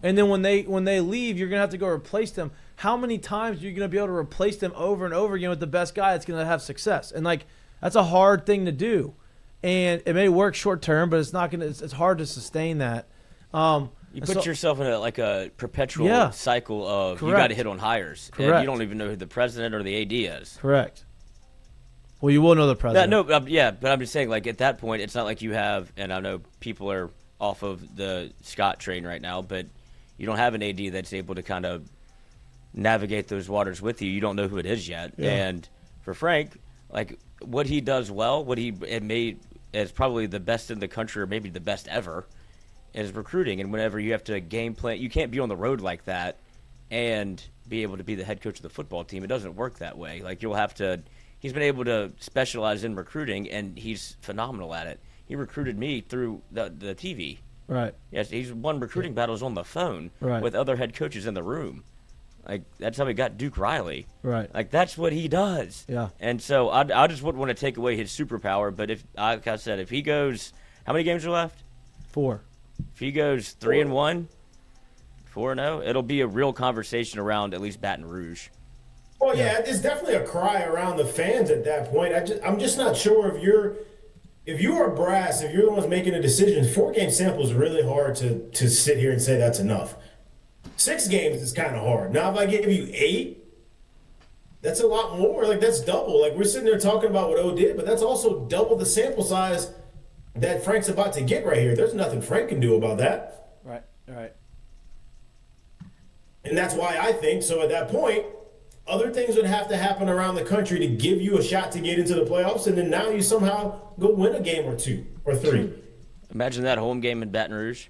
[SPEAKER 1] And then when they leave, you're going to have to go replace them. How many times are you going to be able to replace them over and over again with the best guy that's going to have success? And like, that's a hard thing to do. And it may work short term, but it's not going to. It's hard to sustain that.
[SPEAKER 2] You put yourself in a perpetual cycle of
[SPEAKER 1] Correct.
[SPEAKER 2] You got to hit on hires.
[SPEAKER 1] Correct.
[SPEAKER 2] And you don't even know who the president or the AD is.
[SPEAKER 1] Correct. Well, you will know the president.
[SPEAKER 2] But I'm just saying, like, at that point, it's not like you have, and I know people are off of the Scott train right now, but you don't have an AD that's able to kind of navigate those waters with you. You don't know who it is yet.
[SPEAKER 1] Yeah.
[SPEAKER 2] And for Frank, like, what he does well, is probably the best in the country, or maybe the best ever, is recruiting. And whenever you have to game plan, you can't be on the road like that and be able to be the head coach of the football team. It doesn't work that way. Like, you'll have to. He's been able to specialize in recruiting, and he's phenomenal at it. He recruited me through the TV.
[SPEAKER 1] Right.
[SPEAKER 2] Yes, he's won recruiting battles on the phone with other head coaches in the room. Like, that's how he got Duke Riley.
[SPEAKER 1] Right.
[SPEAKER 2] Like, that's what he does.
[SPEAKER 1] Yeah.
[SPEAKER 2] And so I just wouldn't want to take away his superpower, but like I said, if he goes, how many games are left?
[SPEAKER 1] 4.
[SPEAKER 2] If he goes 3-1, 4-0, it'll be a real conversation around at least Baton Rouge.
[SPEAKER 3] Well, yeah, it's definitely a cry around the fans at that point. I'm just not sure if you are brass, if you're the ones making the decisions. 4-game sample is really hard to sit here and say that's enough. 6 games is kind of hard. Now, if I give you 8, that's a lot more. Like, that's double. Like, we're sitting there talking about what O did, but that's also double the sample size that Frank's about to get right here. There's nothing Frank can do about that.
[SPEAKER 1] Right. Right.
[SPEAKER 3] And that's why I think, so at that point, other things would have to happen around the country to give you a shot to get into the playoffs, and then now you somehow go win a game or 2 or 3.
[SPEAKER 2] Imagine that home game in Baton Rouge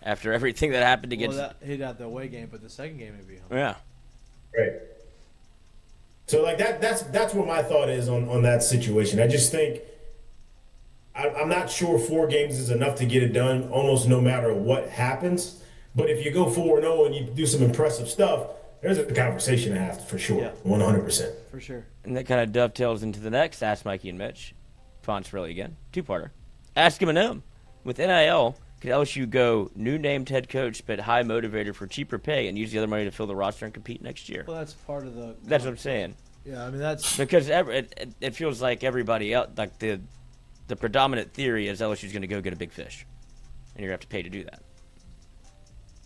[SPEAKER 2] after everything that happened against.
[SPEAKER 1] Well, he got the away game, but the second game would be home.
[SPEAKER 2] Yeah.
[SPEAKER 3] Right. So, like, that's what my thought is on that situation. I just think I'm not sure 4 games is enough to get it done almost no matter what happens. But if you go 4-0 and you do some impressive stuff, there's a conversation to have for sure, 100%.
[SPEAKER 1] For sure.
[SPEAKER 2] And that kind of dovetails into the next Ask Mikey and Mitch. Fonzarelli again. 2-parter. Ask him and him. With NIL, could LSU go new named head coach but high motivator for cheaper pay and use the other money to fill the roster and compete next year?
[SPEAKER 1] Well, that's part of the.
[SPEAKER 2] That's what I'm saying.
[SPEAKER 1] Yeah, I mean that's
[SPEAKER 2] because it feels like everybody else, like the predominant theory is LSU's going to go get a big fish, and you're going to have to pay to do that.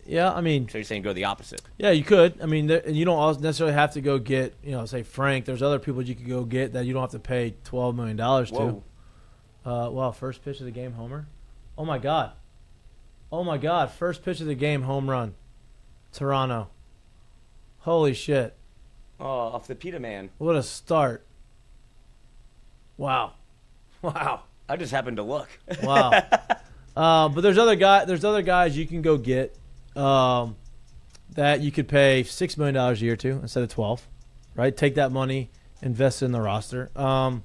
[SPEAKER 1] Yeah, I mean.
[SPEAKER 2] So you're saying go the opposite?
[SPEAKER 1] Yeah, you could. I mean, you don't necessarily have to go get, say Frank. There's other people you could go get that you don't have to pay $12 million to. Wow, first pitch of the game, homer. Oh my God. First pitch of the game, home run. Toronto. Holy shit.
[SPEAKER 2] Oh, off the Pita Man.
[SPEAKER 1] What a start. Wow.
[SPEAKER 2] I just happened to look.
[SPEAKER 1] Wow. But there's other guys you can go get that you could pay $6 million a year to instead of 12, right? Take that money, invest it in the roster.
[SPEAKER 3] Don't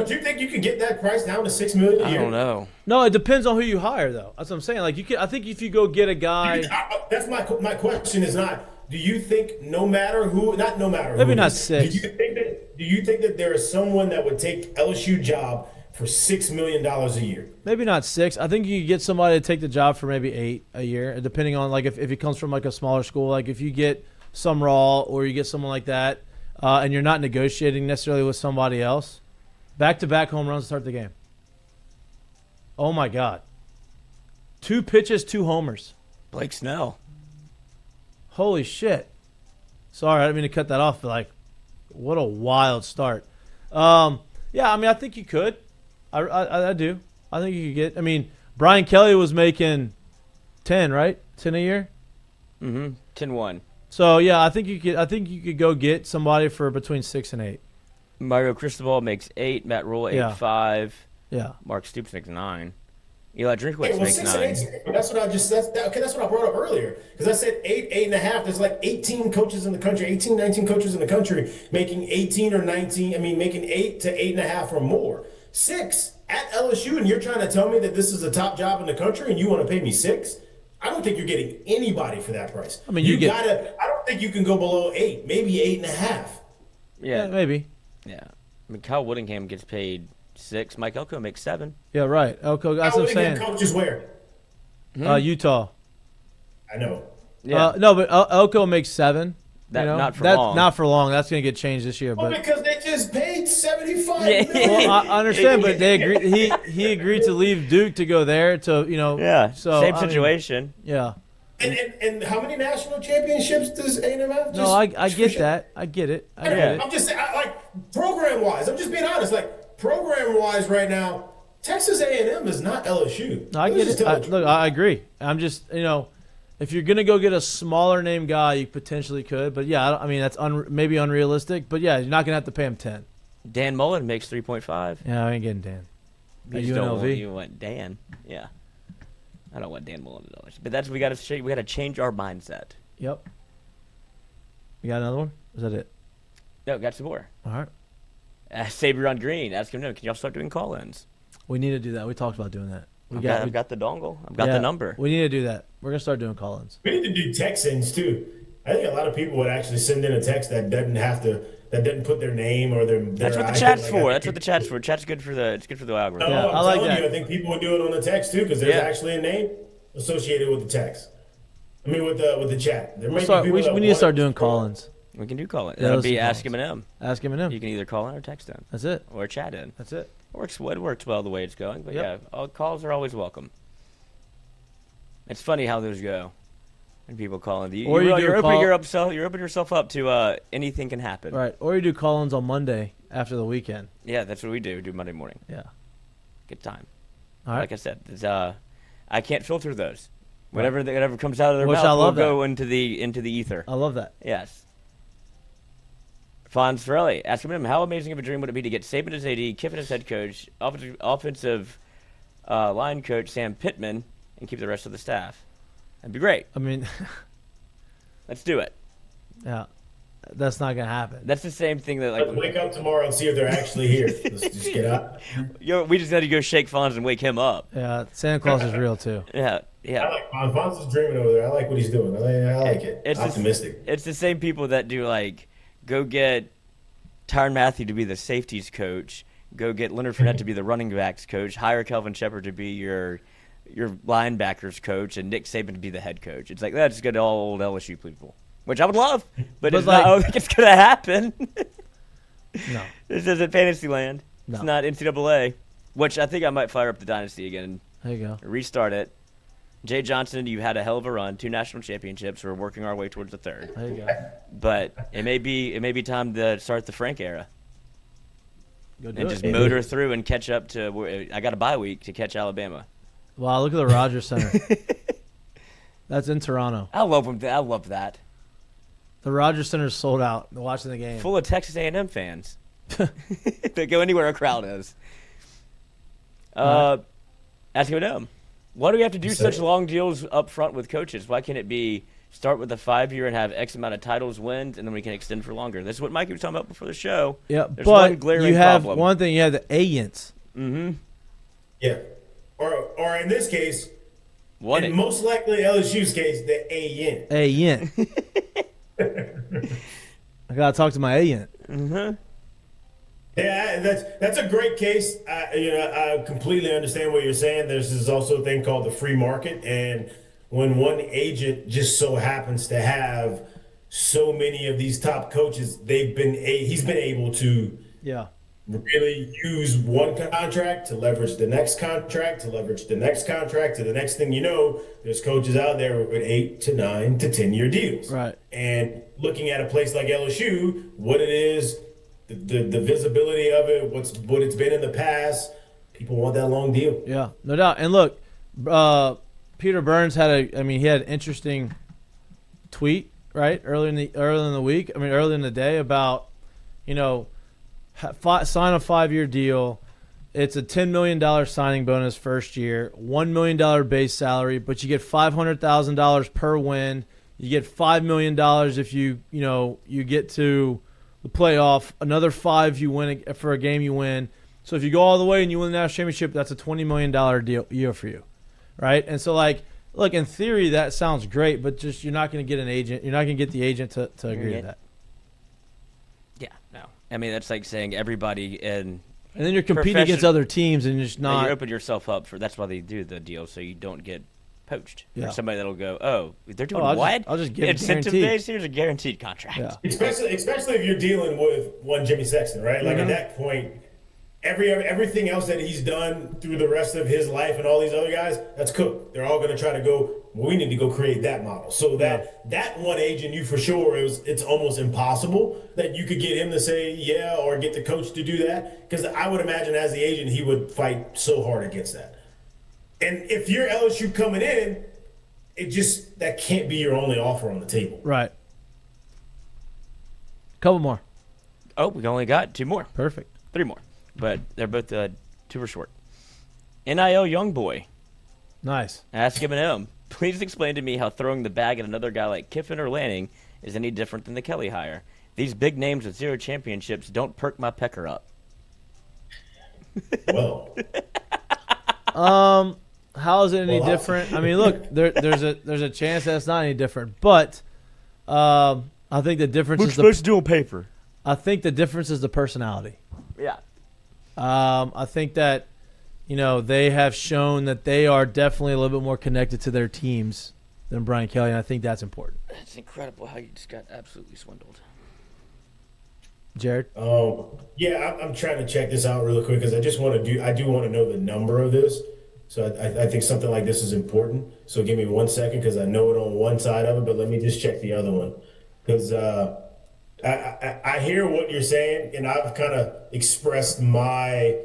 [SPEAKER 3] you think you could get that price down to $6 million a year?
[SPEAKER 2] I don't know.
[SPEAKER 1] No, it depends on who you hire, though. That's what I'm saying. Like you can, I think if you go get a guy,
[SPEAKER 3] that's my question is not. Do you think no matter who, not no matter who,
[SPEAKER 1] maybe not 6.
[SPEAKER 3] Do you think that there is someone that would take LSU job for $6 million a year?
[SPEAKER 1] Maybe not 6. I think you could get somebody to take the job for maybe 8 a year, depending on like if it comes from like a smaller school. Like if you get some raw or you get someone like that, and you're not negotiating necessarily with somebody else. Back-to-back home runs to start the game. Oh, my God. 2 pitches, 2 homers.
[SPEAKER 2] Blake Snell.
[SPEAKER 1] Holy shit. Sorry, I didn't mean to cut that off, but like, what a wild start. Yeah, I mean, I think you could. I do. I think you could get. I mean, Brian Kelly was making 10, right? 10 a year.
[SPEAKER 2] 10-1.
[SPEAKER 1] So yeah, I think you could. I think you could go get somebody for between 6 and 8.
[SPEAKER 2] Mario Cristobal makes 8. Matt Rule 8.5.
[SPEAKER 1] Yeah.
[SPEAKER 2] Mark Stoops makes 9. Eli Drinkwitz makes
[SPEAKER 3] 6
[SPEAKER 2] 9.
[SPEAKER 3] and 8. That's what I just. That's what I brought up earlier. Because I said 8, 8.5. There's like 18 coaches in the country, 18, 19 coaches in the country making 18 or 19. I mean, making 8 to 8.5 or more. 6 at LSU, and you're trying to tell me that this is a top job in the country, and you want to pay me 6? I don't think you're getting anybody for that price.
[SPEAKER 1] I mean,
[SPEAKER 3] I don't think you can go below 8, maybe 8.5.
[SPEAKER 1] Yeah, maybe.
[SPEAKER 2] Yeah. I mean, Kyle Whittingham gets paid 6. Mike Elko makes 7.
[SPEAKER 1] Yeah, right. Elko, that's what I'm saying.
[SPEAKER 3] Coaches where?
[SPEAKER 1] Utah.
[SPEAKER 3] I know.
[SPEAKER 2] Yeah.
[SPEAKER 1] No, but Elko makes 7.
[SPEAKER 2] Not for long.
[SPEAKER 1] Not for long. That's going to get changed this year.
[SPEAKER 3] Well,
[SPEAKER 1] But
[SPEAKER 3] because they just paid $75 million.
[SPEAKER 1] well, I understand, but they agreed. He agreed to leave Duke to go there. To
[SPEAKER 2] Yeah.
[SPEAKER 1] So
[SPEAKER 2] same
[SPEAKER 1] I mean,
[SPEAKER 2] situation.
[SPEAKER 1] yeah.
[SPEAKER 3] And how many national championships does A&M have?
[SPEAKER 1] No, I get that. I get it. I get it.
[SPEAKER 3] I'm just saying, like program-wise. I'm just being honest. Like program-wise, right now, Texas A&M is not LSU.
[SPEAKER 1] No, I get it. Look, I agree. I'm just if you're gonna go get a smaller name guy, you potentially could. But yeah, I mean that's maybe unrealistic. But yeah, you're not gonna have to pay him 10.
[SPEAKER 2] Dan Mullen makes 3.5.
[SPEAKER 1] Yeah, I ain't getting Dan.
[SPEAKER 2] You just don't want, you want Dan. Yeah. I don't want Dan Mullen at LSU. But that's we got to change our mindset.
[SPEAKER 1] Yep. You got another one? Is that it?
[SPEAKER 2] No, got some more.
[SPEAKER 1] All right.
[SPEAKER 2] Sabrion Green, ask him, can y'all start doing call-ins?
[SPEAKER 1] We need to do that. We talked about doing that.
[SPEAKER 2] I've got the dongle. I've got the number.
[SPEAKER 1] We need to do that. We're gonna start doing call-ins.
[SPEAKER 3] We need to do text-ins too. I think a lot of people would actually send in a text that doesn't put their name or their.
[SPEAKER 2] That's what the chat's for. That's what the chat's for. Chat's good for the algorithm.
[SPEAKER 1] Yeah, I like that.
[SPEAKER 3] I think people would do it on the text too because there's actually a name associated with the text. I mean, with the chat. We
[SPEAKER 1] need to start doing call-ins.
[SPEAKER 2] We can do call-in.
[SPEAKER 1] Yeah,
[SPEAKER 2] That'll be Ask Eminem.
[SPEAKER 1] Ask Eminem.
[SPEAKER 2] You can either call in or text in.
[SPEAKER 1] That's it.
[SPEAKER 2] Or chat in.
[SPEAKER 1] That's it.
[SPEAKER 2] It works well the way it's going. But
[SPEAKER 1] Yep.
[SPEAKER 2] yeah, all calls are always welcome. It's funny how those go. And people call in. You're opening yourself up to anything can happen.
[SPEAKER 1] Right. Or you do call-ins on Monday after the weekend.
[SPEAKER 2] Yeah, that's what we do. Do Monday morning.
[SPEAKER 1] Yeah.
[SPEAKER 2] Good time.
[SPEAKER 1] All right.
[SPEAKER 2] Like I said, I can't filter those. Whatever comes out of their
[SPEAKER 1] Which
[SPEAKER 2] mouth
[SPEAKER 1] I love
[SPEAKER 2] will go into the ether.
[SPEAKER 1] I love that.
[SPEAKER 2] Yes. Fonz Ferrelli, ask him how amazing of a dream would it be to get Saban as AD, Kiffin as head coach, offensive line coach Sam Pittman, and keep the rest of the staff. That'd be great.
[SPEAKER 1] I mean,
[SPEAKER 2] let's do it.
[SPEAKER 1] Yeah, that's not gonna happen.
[SPEAKER 2] That's the same thing that
[SPEAKER 3] Let's wake up tomorrow and see if they're actually here. Let's just get up.
[SPEAKER 2] We just had to go shake Fonz and wake him up.
[SPEAKER 1] Yeah, Santa Claus is real too.
[SPEAKER 2] Yeah.
[SPEAKER 3] I like Fonz. Fonz is dreaming over there. I like what he's doing. I like it. It's optimistic.
[SPEAKER 2] It's the same people that do go get Tyrann Mathieu to be the safeties coach, go get Leonard Fournette to be the running backs coach, hire Kelvin Shepard to be your linebackers coach, and Nick Saban to be the head coach. It's like that's good old LSU people, which I would love, but it's not. I don't think it's gonna happen.
[SPEAKER 1] No,
[SPEAKER 2] this isn't Fantasyland.
[SPEAKER 1] No.
[SPEAKER 2] It's not NCAA, which I think I might fire up the dynasty again.
[SPEAKER 1] There you go.
[SPEAKER 2] Restart it. Jay Johnson, you had a hell of a run, 2 national championships. We're working our way towards the 3rd.
[SPEAKER 1] There you go.
[SPEAKER 2] But it may be time to start the Frank era.
[SPEAKER 1] Go do
[SPEAKER 2] and
[SPEAKER 1] it.
[SPEAKER 2] just motor through and catch up to. I got a bye week to catch Alabama.
[SPEAKER 1] Wow, look at the Rogers Center. That's in Toronto.
[SPEAKER 2] I love them. I love that.
[SPEAKER 1] The Rogers Center is sold out. Watching the game.
[SPEAKER 2] Full of Texas A&M fans. They go anywhere a crowd is. Ask him. Why do we have to do such long deals up front with coaches? Why can't it be start with a 5-year and have X amount of titles, wins, and then we can extend for longer? This is what Mikie was talking about before the show.
[SPEAKER 1] Yeah,
[SPEAKER 2] There's
[SPEAKER 1] but
[SPEAKER 2] one glaring
[SPEAKER 1] you have
[SPEAKER 2] problem.
[SPEAKER 1] one thing. You have the agents.
[SPEAKER 2] Mm-hmm.
[SPEAKER 3] Yeah. Or in this case,
[SPEAKER 2] in
[SPEAKER 3] most likely LSU's case, the agent.
[SPEAKER 1] Agent. I gotta talk to my agent.
[SPEAKER 2] Mm-hmm.
[SPEAKER 3] Yeah, that's a great case. I completely understand what you're saying. There's also a thing called the free market, and when one agent just so happens to have so many of these top coaches, he's been able to really use one contract to leverage the next contract, to leverage the next contract, to the next thing you know, there's coaches out there with 8 to 9 to 10 year deals.
[SPEAKER 1] Right.
[SPEAKER 3] And looking at a place like LSU, what it is, the visibility of it, what it's been in the past, people want that long deal.
[SPEAKER 1] Yeah, no doubt. And look, Peter Burns had he had an interesting tweet, right, early in the week. Early in the day about, sign a 5-year deal. It's a $10 million signing bonus first year, $1 million base salary, but you get $500,000 per win. You get $5 million if you get to the playoff. Another $5 you win for a game you win. So if you go all the way and you win the national championship, that's a $20 million year for you, right? And so, look, in theory, that sounds great, but just you're not going to get an agent. You're not going to get the agent to agree to that.
[SPEAKER 2] Yeah, no. That's like saying everybody in.
[SPEAKER 1] And then you're competing against other teams, and you're just not.
[SPEAKER 2] You open yourself up for. That's why they do the deal, so you don't get poached.
[SPEAKER 1] Yeah.
[SPEAKER 2] Or somebody that'll go, oh, they're doing
[SPEAKER 1] what? I'll just give
[SPEAKER 2] incentive based. Here's a guaranteed contract.
[SPEAKER 1] Yeah.
[SPEAKER 3] Especially if you're dealing with one Jimmy Sexton, right? Like at that point, everything else that he's done through the rest of his life and all these other guys, that's cooked. They're all going to try to go, well, we need to go create that model. So that one agent, you for sure, it's almost impossible that you could get him to say yeah or get the coach to do that. Because I would imagine as the agent, he would fight so hard against that. And if you're LSU coming in, that can't be your only offer on the table.
[SPEAKER 1] Right. Couple more.
[SPEAKER 2] Oh, we only got 2 more.
[SPEAKER 1] Perfect.
[SPEAKER 2] 3 more. But they're both 2 or short. NIL young boy.
[SPEAKER 1] Nice.
[SPEAKER 2] Ask Eminem. Please explain to me how throwing the bag at another guy like Kiffin or Lanning is any different than the Kelly hire. These big names with 0 championships don't perk my pecker up.
[SPEAKER 3] Well.
[SPEAKER 1] How is it any different? Look, there's a chance that's not any different, but I think the difference is
[SPEAKER 2] supposed to do on paper.
[SPEAKER 1] I think the difference is the personality.
[SPEAKER 2] Yeah.
[SPEAKER 1] I think that they have shown that they are definitely a little bit more connected to their teams than Brian Kelly, and I think that's important.
[SPEAKER 2] It's incredible how you just got absolutely swindled.
[SPEAKER 1] Jared?
[SPEAKER 3] Yeah, I'm trying to check this out really quick because I do want to know the number of this. So I think something like this is important. So give me 1 second because I know it on one side of it, but let me just check the other one. Because I hear what you're saying, and I've kind of expressed my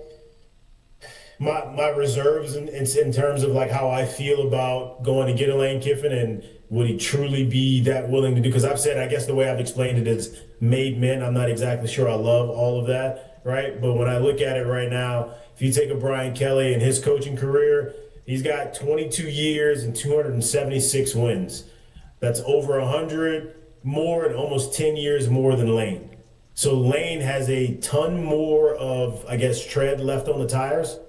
[SPEAKER 3] reserves in terms of like how I feel about going to get a Lane Kiffin and would he truly be that willing to do? Because I've said, I guess the way I've explained it is made men. I'm not exactly sure I love all of that, right? But when I look at it right now, if you take a Brian Kelly and his coaching career, he's got 22 years and 276 wins. That's over 100 more and almost 10 years more than Lane. So Lane has a ton more of, I guess, tread left on the tires,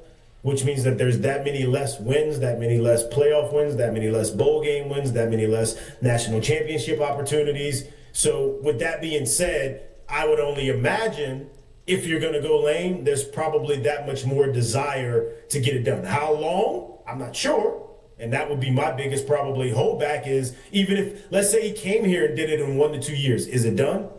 [SPEAKER 3] which means that there's that many less wins, that many less playoff wins, that many less bowl game wins, that many less national championship opportunities. So with that being said, I would only imagine if you're going to go Lane, there's probably that much more desire to get it done. How long? I'm not sure. And that would be my biggest probably holdback is even if, let's say he came here and did it in 1 to 2 years, is it done?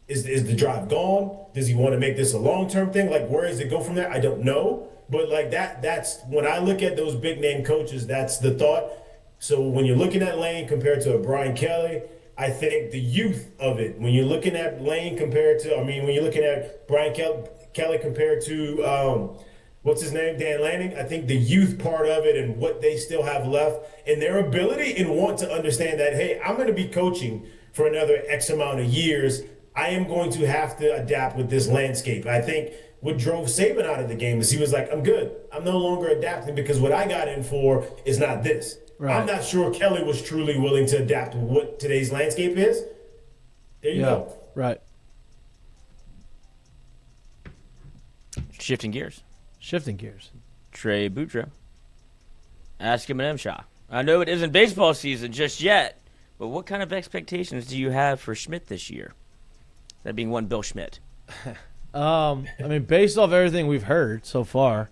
[SPEAKER 3] Is the drive gone? Does he want to make this a long-term thing? Like, where does it go from there? I don't know. But like that's when I look at those big name coaches, that's the thought. So when you're looking at Lane compared to a Brian Kelly, I think the youth of it, when you're looking at Lane compared to, when you're looking at Brian Kelly compared to, what's his name, Dan Lanning, I think the youth part of it and what they still have left and their ability and want to understand that, hey, I'm going to be coaching for another X amount of years. I am going to have to adapt with this landscape. I think what drove Saban out of the game is he was like, I'm good. I'm no longer adapting because what I got in for is not this. Right. I'm not sure Kelly was truly willing to adapt to what today's landscape is. There you go.
[SPEAKER 1] Right.
[SPEAKER 2] Shifting gears. Trey Boudreaux. Ask Eminem Shaw. I know it isn't baseball season just yet, but what kind of expectations do you have for Schmidt this year? That being one Bill Schmidt.
[SPEAKER 1] Based off everything we've heard so far,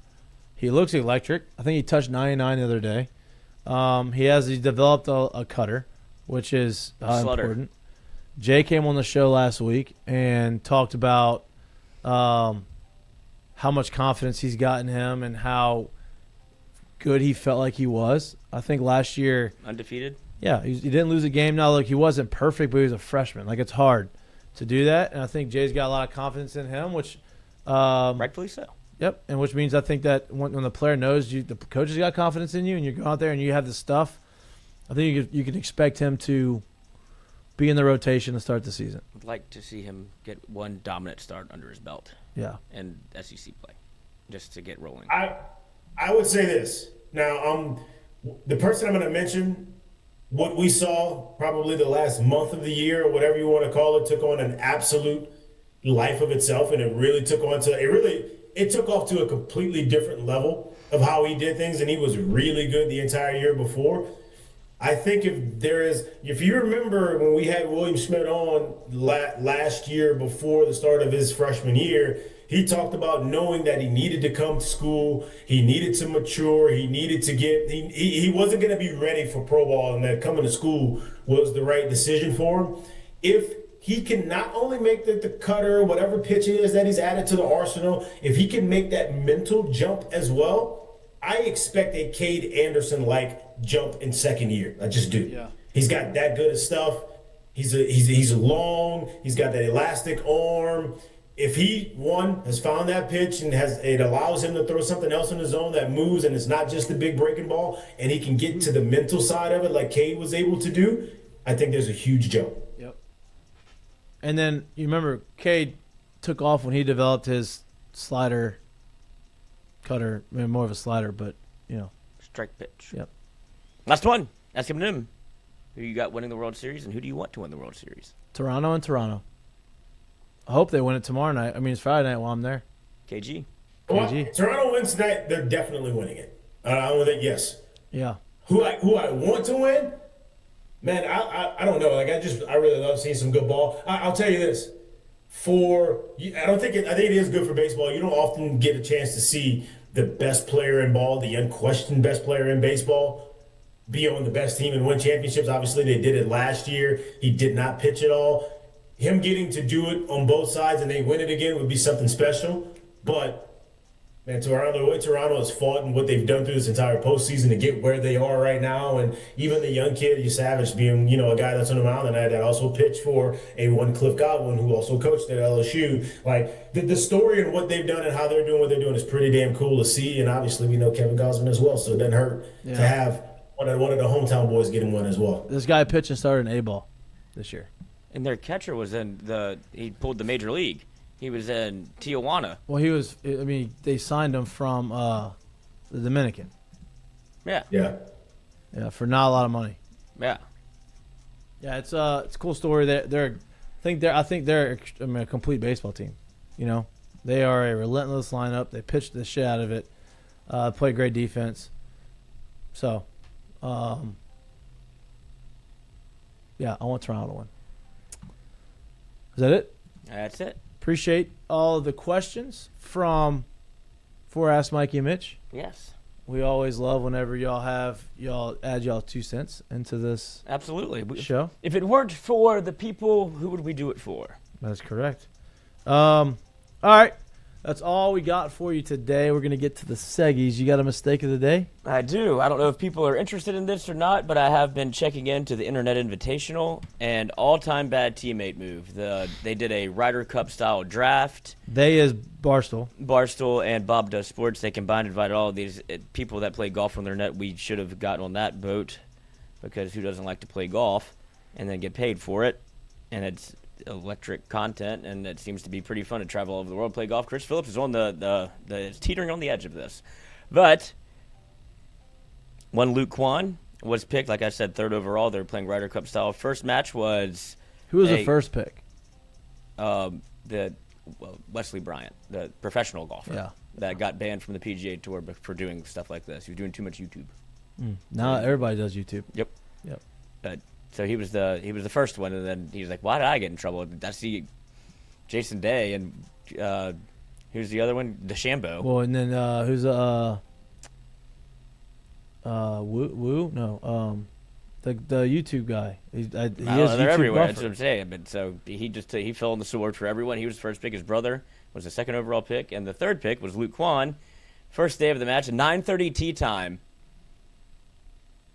[SPEAKER 1] he looks electric. I think he touched 99 the other day. He developed a cutter, which is important. Jay came on the show last week and talked about how much confidence he's got in him and how good he felt like he was. I think last year,
[SPEAKER 2] Undefeated.
[SPEAKER 1] yeah, he didn't lose a game. Now, look, he wasn't perfect, but he was a freshman. Like, it's hard to do that, and I think Jay's got a lot of confidence in him, which
[SPEAKER 2] Rightfully so.
[SPEAKER 1] yep, and which means I think that when the player knows the coach has got confidence in you, and you go out there and you have the stuff, I think you can expect him to be in the rotation to start the season.
[SPEAKER 2] I'd like to see him get one dominant start under his belt
[SPEAKER 1] Yeah,
[SPEAKER 2] and SEC play, just to get rolling.
[SPEAKER 3] I would say this. Now, the person I'm going to mention, what we saw probably the last month of the year or whatever you want to call it, took on an absolute life of itself, and it took off to a completely different level of how he did things, and he was really good the entire year before. I think if you remember when we had William Schmidt on last year before the start of his freshman year, he talked about knowing that he needed to come to school, he needed to mature, he needed to he wasn't going to be ready for pro ball, and that coming to school was the right decision for him. If he can not only make the cutter, whatever pitch it is that he's added to the arsenal, if he can make that mental jump as well, I expect a Cade Anderson-like jump in second year. I just do.
[SPEAKER 1] Yeah.
[SPEAKER 3] He's got that good of stuff. He's long. He's got that elastic arm. If he, has found that pitch and it allows him to throw something else in the zone that moves and it's not just the big breaking ball, and he can get to the mental side of it like Cade was able to do, I think there's a huge jump.
[SPEAKER 1] yep. And then you remember Cade took off when he developed his slider cutter, I mean, more of a slider, but
[SPEAKER 2] Strike pitch.
[SPEAKER 1] Yep.
[SPEAKER 2] Last one. Ask him. Who you got winning the World Series, and who do you want to win the World Series?
[SPEAKER 1] Toronto and Toronto. I hope they win it tomorrow night. I mean, it's Friday night while I'm there.
[SPEAKER 2] KG.
[SPEAKER 3] Well,
[SPEAKER 1] KG.
[SPEAKER 3] Toronto wins tonight, they're definitely winning it. I would think yes.
[SPEAKER 1] Yeah.
[SPEAKER 3] Who I want to win? Man, I don't know. Like I really love seeing some good ball. I'll tell you this. I think it is good for baseball. You don't often get a chance to see the best player in ball, the unquestioned best player in baseball, be on the best team and win championships. Obviously, they did it last year. He did not pitch at all. Him getting to do it on both sides and they win it again would be something special. But man, the way Toronto has fought and what they've done through this entire postseason to get where they are right now, and even the young kid, Savage, being a guy that's on the mound tonight that also pitched for Cliff Godwin, who also coached at LSU. Like the story and what they've done and how they're doing what they're doing is pretty damn cool to see. And obviously, we know Kevin Gosman as well, so it doesn't hurt to have one of the hometown boys getting one as well.
[SPEAKER 1] This guy pitched and started an A-ball this year.
[SPEAKER 2] And their catcher was he pulled the major league. He was in Tijuana.
[SPEAKER 1] Well, they signed him from the Dominican.
[SPEAKER 2] Yeah.
[SPEAKER 3] Yeah.
[SPEAKER 1] Yeah, for not a lot of money.
[SPEAKER 2] Yeah.
[SPEAKER 1] Yeah, it's a cool story. I think they're a complete baseball team. They are a relentless lineup. They pitch the shit out of it. Play great defense. So, yeah, I want Toronto to win. Is that it?
[SPEAKER 2] That's it.
[SPEAKER 1] Appreciate all of the questions for Ask Mikey and Mitch.
[SPEAKER 2] Yes.
[SPEAKER 1] We always love whenever y'all add y'all 2 cents into this
[SPEAKER 2] Absolutely.
[SPEAKER 1] show.
[SPEAKER 2] If it weren't for the people, who would we do it for?
[SPEAKER 1] That's correct. All right. That's all we got for you today. We're going to get to the seggies. You got a mistake of the day?
[SPEAKER 2] I do. I don't know if people are interested in this or not, but I have been checking into the Internet Invitational and all-time bad teammate move. They did a Ryder Cup style draft.
[SPEAKER 1] They is Barstool.
[SPEAKER 2] Barstool and Bob Does Sports. They combined and invited all of these people that play golf on their net. We should have gotten on that boat because who doesn't like to play golf and then get paid for it? And it's electric content, and it seems to be pretty fun to travel all over the world, play golf. Chris Phillips is on the teetering on the edge of this, but one Luke Kwan was picked, like I said, 3rd overall. They're playing Ryder Cup style. First match was
[SPEAKER 1] Who was the first pick?
[SPEAKER 2] Wesley Bryant, the professional golfer that got banned from the PGA Tour for doing stuff like this. He was doing too much YouTube.
[SPEAKER 1] Now everybody does YouTube.
[SPEAKER 2] Yep.
[SPEAKER 1] Yep.
[SPEAKER 2] So he was the first one, and then he was like, "Why did I get in trouble?" I see Jason Day, and who's the other one? DeChambeau.
[SPEAKER 1] Well, and then who's Woo? No, the YouTube guy.
[SPEAKER 2] They're everywhere. That's what I'm saying. But so he fell on the sword for everyone. He was the first pick. His brother was the second overall pick, and the third pick was Luke Quan. First day of the match, 9:30 tee time.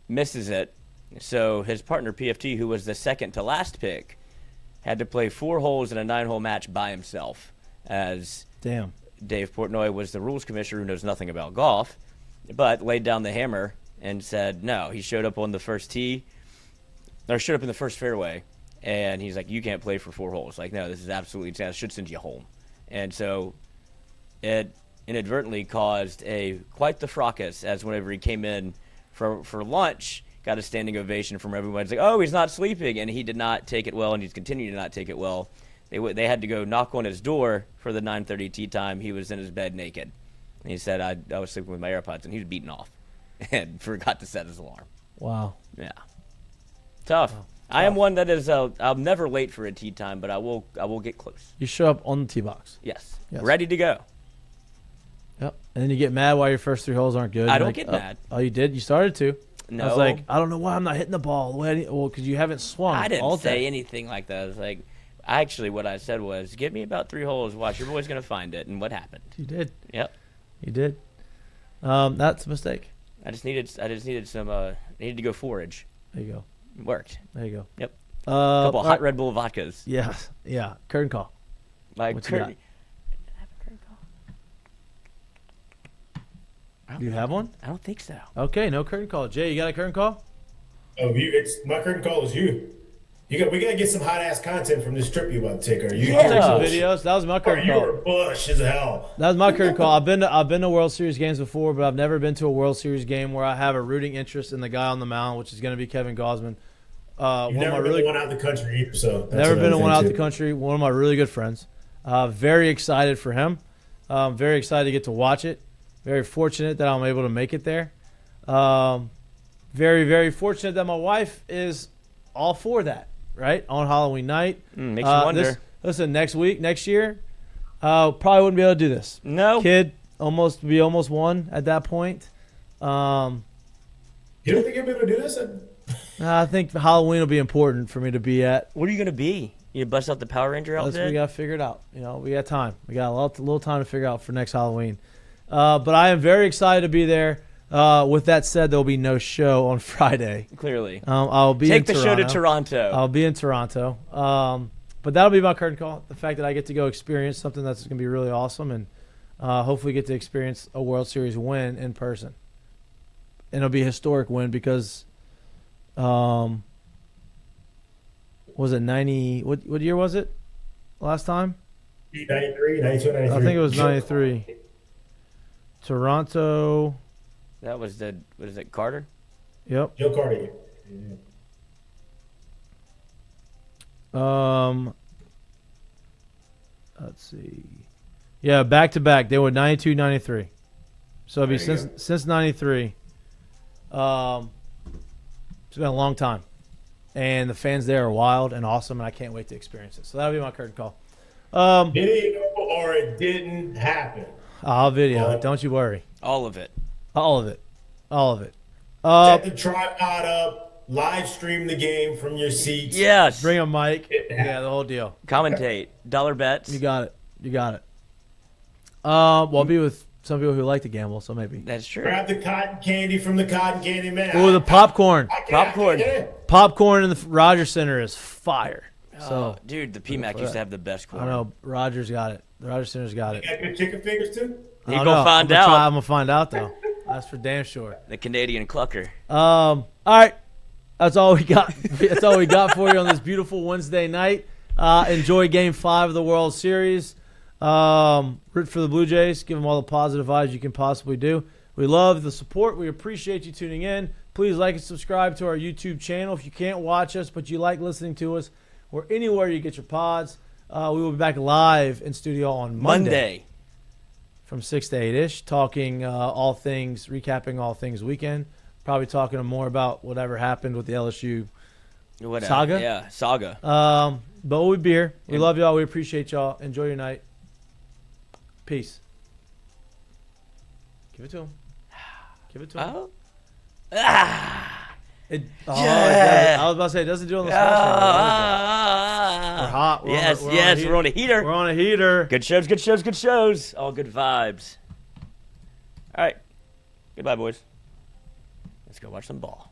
[SPEAKER 2] Misses it. So his partner, PFT, who was the second to last pick, had to play 4 holes in a 9-hole match by himself, as
[SPEAKER 1] Damn.
[SPEAKER 2] Dave Portnoy was the rules commissioner who knows nothing about golf, but laid down the hammer and said no. He showed up on the first tee, or showed up in the first fairway, and he's like, you can't play for 4 holes. Like, no, this is absolutely insane. I should send you home. And so it inadvertently caused quite the fracas, as whenever he came in for lunch, got a standing ovation from everyone. It's like, oh, he's not sleeping, and he did not take it well, and he's continuing to not take it well. They had to go knock on his door for the 9:30 tee time. He was in his bed naked. And he said, I was sleeping with my AirPods, and he was beaten off and forgot to set his alarm.
[SPEAKER 1] Wow.
[SPEAKER 2] Yeah. Tough. Wow. I am one that is, I'm never late for a tee time, but I will get close.
[SPEAKER 1] You show up on the tee box.
[SPEAKER 2] Yes. Ready to go.
[SPEAKER 1] Yep. And then you get mad why your first 3 holes aren't good.
[SPEAKER 2] I don't get mad.
[SPEAKER 1] Oh, you did? You started to.
[SPEAKER 2] No.
[SPEAKER 1] I was like, I don't know why I'm not hitting the ball. Well, because you haven't swung.
[SPEAKER 2] I didn't say anything like that. I was like, actually, what I said was, give me about 3 holes. Watch, your boy's going to find it. And what happened?
[SPEAKER 1] You did.
[SPEAKER 2] Yep.
[SPEAKER 1] You did. That's a mistake.
[SPEAKER 2] I just needed some, needed to go forage.
[SPEAKER 1] There you go.
[SPEAKER 2] It worked.
[SPEAKER 1] There you go.
[SPEAKER 2] Yep. A couple of hot Red Bull vodkas.
[SPEAKER 1] Yeah. Yeah. Curtain call.
[SPEAKER 2] Like,
[SPEAKER 1] what you got? Do you have one?
[SPEAKER 2] I don't think so.
[SPEAKER 1] Okay, no curtain call. Jay, you got a curtain call?
[SPEAKER 3] Oh, it's my curtain call is you. We gotta get some hot ass content from this trip you about to take. Are you?
[SPEAKER 1] I'll take some videos. That was my curtain call.
[SPEAKER 3] You were bush as hell.
[SPEAKER 1] That was my curtain call. I've been to World Series games before, but I've never been to a World Series game where I have a rooting interest in the guy on the mound, which is going to be Kevin Gausman.
[SPEAKER 3] You've never been one out of the country either, so that's
[SPEAKER 1] never been one out of the country. One of my really good friends. Very excited for him. Very excited to get to watch it. Very fortunate that I'm able to make it there. Very, very fortunate that my wife is all for that, right? On Halloween night.
[SPEAKER 2] Makes you wonder.
[SPEAKER 1] Listen, next year, probably wouldn't be able to do this.
[SPEAKER 2] No.
[SPEAKER 1] Kid almost 1 at that point.
[SPEAKER 3] You don't think you'll be able to do this?
[SPEAKER 1] I think Halloween will be important for me to be at.
[SPEAKER 2] What are you going to be? You bust out the Power Ranger outfit?
[SPEAKER 1] We got to figure it out. We got time. We got a little time to figure out for next Halloween. But I am very excited to be there. With that said, there will be no show on Friday.
[SPEAKER 2] Clearly.
[SPEAKER 1] I'll be
[SPEAKER 2] Take the show to Toronto.
[SPEAKER 1] I'll be in Toronto. But that'll be my curtain call. The fact that I get to go experience something that's going to be really awesome, and hopefully get to experience a World Series win in person. And it'll be a historic win because, was it 90? What year was it? Last time?
[SPEAKER 3] 93, 92, 93.
[SPEAKER 1] I think it was 93. Toronto.
[SPEAKER 2] That was what is it, Carter?
[SPEAKER 1] Yep.
[SPEAKER 3] Joe Carter.
[SPEAKER 1] Let's see. Yeah, back to back. They were 92, 93. So it'll be since 93. It's been a long time. And the fans there are wild and awesome, and I can't wait to experience it. So that'll be my curtain call.
[SPEAKER 3] Did it go or it didn't happen?
[SPEAKER 1] I'll video it. Don't you worry.
[SPEAKER 2] All of it.
[SPEAKER 1] All of it. All of it.
[SPEAKER 3] Set the tripod up. Live stream the game from your seats.
[SPEAKER 2] Yes.
[SPEAKER 1] Bring a mic. Yeah, the whole deal.
[SPEAKER 2] Commentate. Dollar bets.
[SPEAKER 1] You got it. You got it. Well, I'll be with some people who like to gamble, so maybe.
[SPEAKER 2] That's true.
[SPEAKER 3] Grab the cotton candy from the cotton candy man.
[SPEAKER 1] Oh, the popcorn. Popcorn in the Rogers Center is fire. So,
[SPEAKER 2] dude, the PMAC used to have the best corn.
[SPEAKER 1] I know. Rogers got it. The Rogers Center's got it.
[SPEAKER 3] You got good chicken fingers too?
[SPEAKER 2] You're going to find out.
[SPEAKER 1] I'm going to find out, though. That's for damn sure.
[SPEAKER 2] The Canadian clucker.
[SPEAKER 1] All right. That's all we got. That's all we got for you on this beautiful Wednesday night. Enjoy Game 5 of the World Series. Root for the Blue Jays. Give them all the positive vibes you can possibly do. We love the support. We appreciate you tuning in. Please like and subscribe to our YouTube channel. If you can't watch us, but you like listening to us, or anywhere you get your pods, we will be back live in studio on Monday. From 6 to 8-ish, talking all things, recapping all things weekend. Probably talking more about whatever happened with the LSU saga.
[SPEAKER 2] Yeah, saga.
[SPEAKER 1] But we'll be here. We love y'all. We appreciate y'all. Enjoy your night. Peace. Give it to him. Give it to him.
[SPEAKER 2] Oh.
[SPEAKER 1] Yeah. I was about to say, it doesn't do it on the small screen. We're hot.
[SPEAKER 2] Yes, we're on a heater.
[SPEAKER 1] We're on a heater.
[SPEAKER 2] Good shows, good shows, good shows. All good vibes. All right. Goodbye, boys. Let's go watch some ball.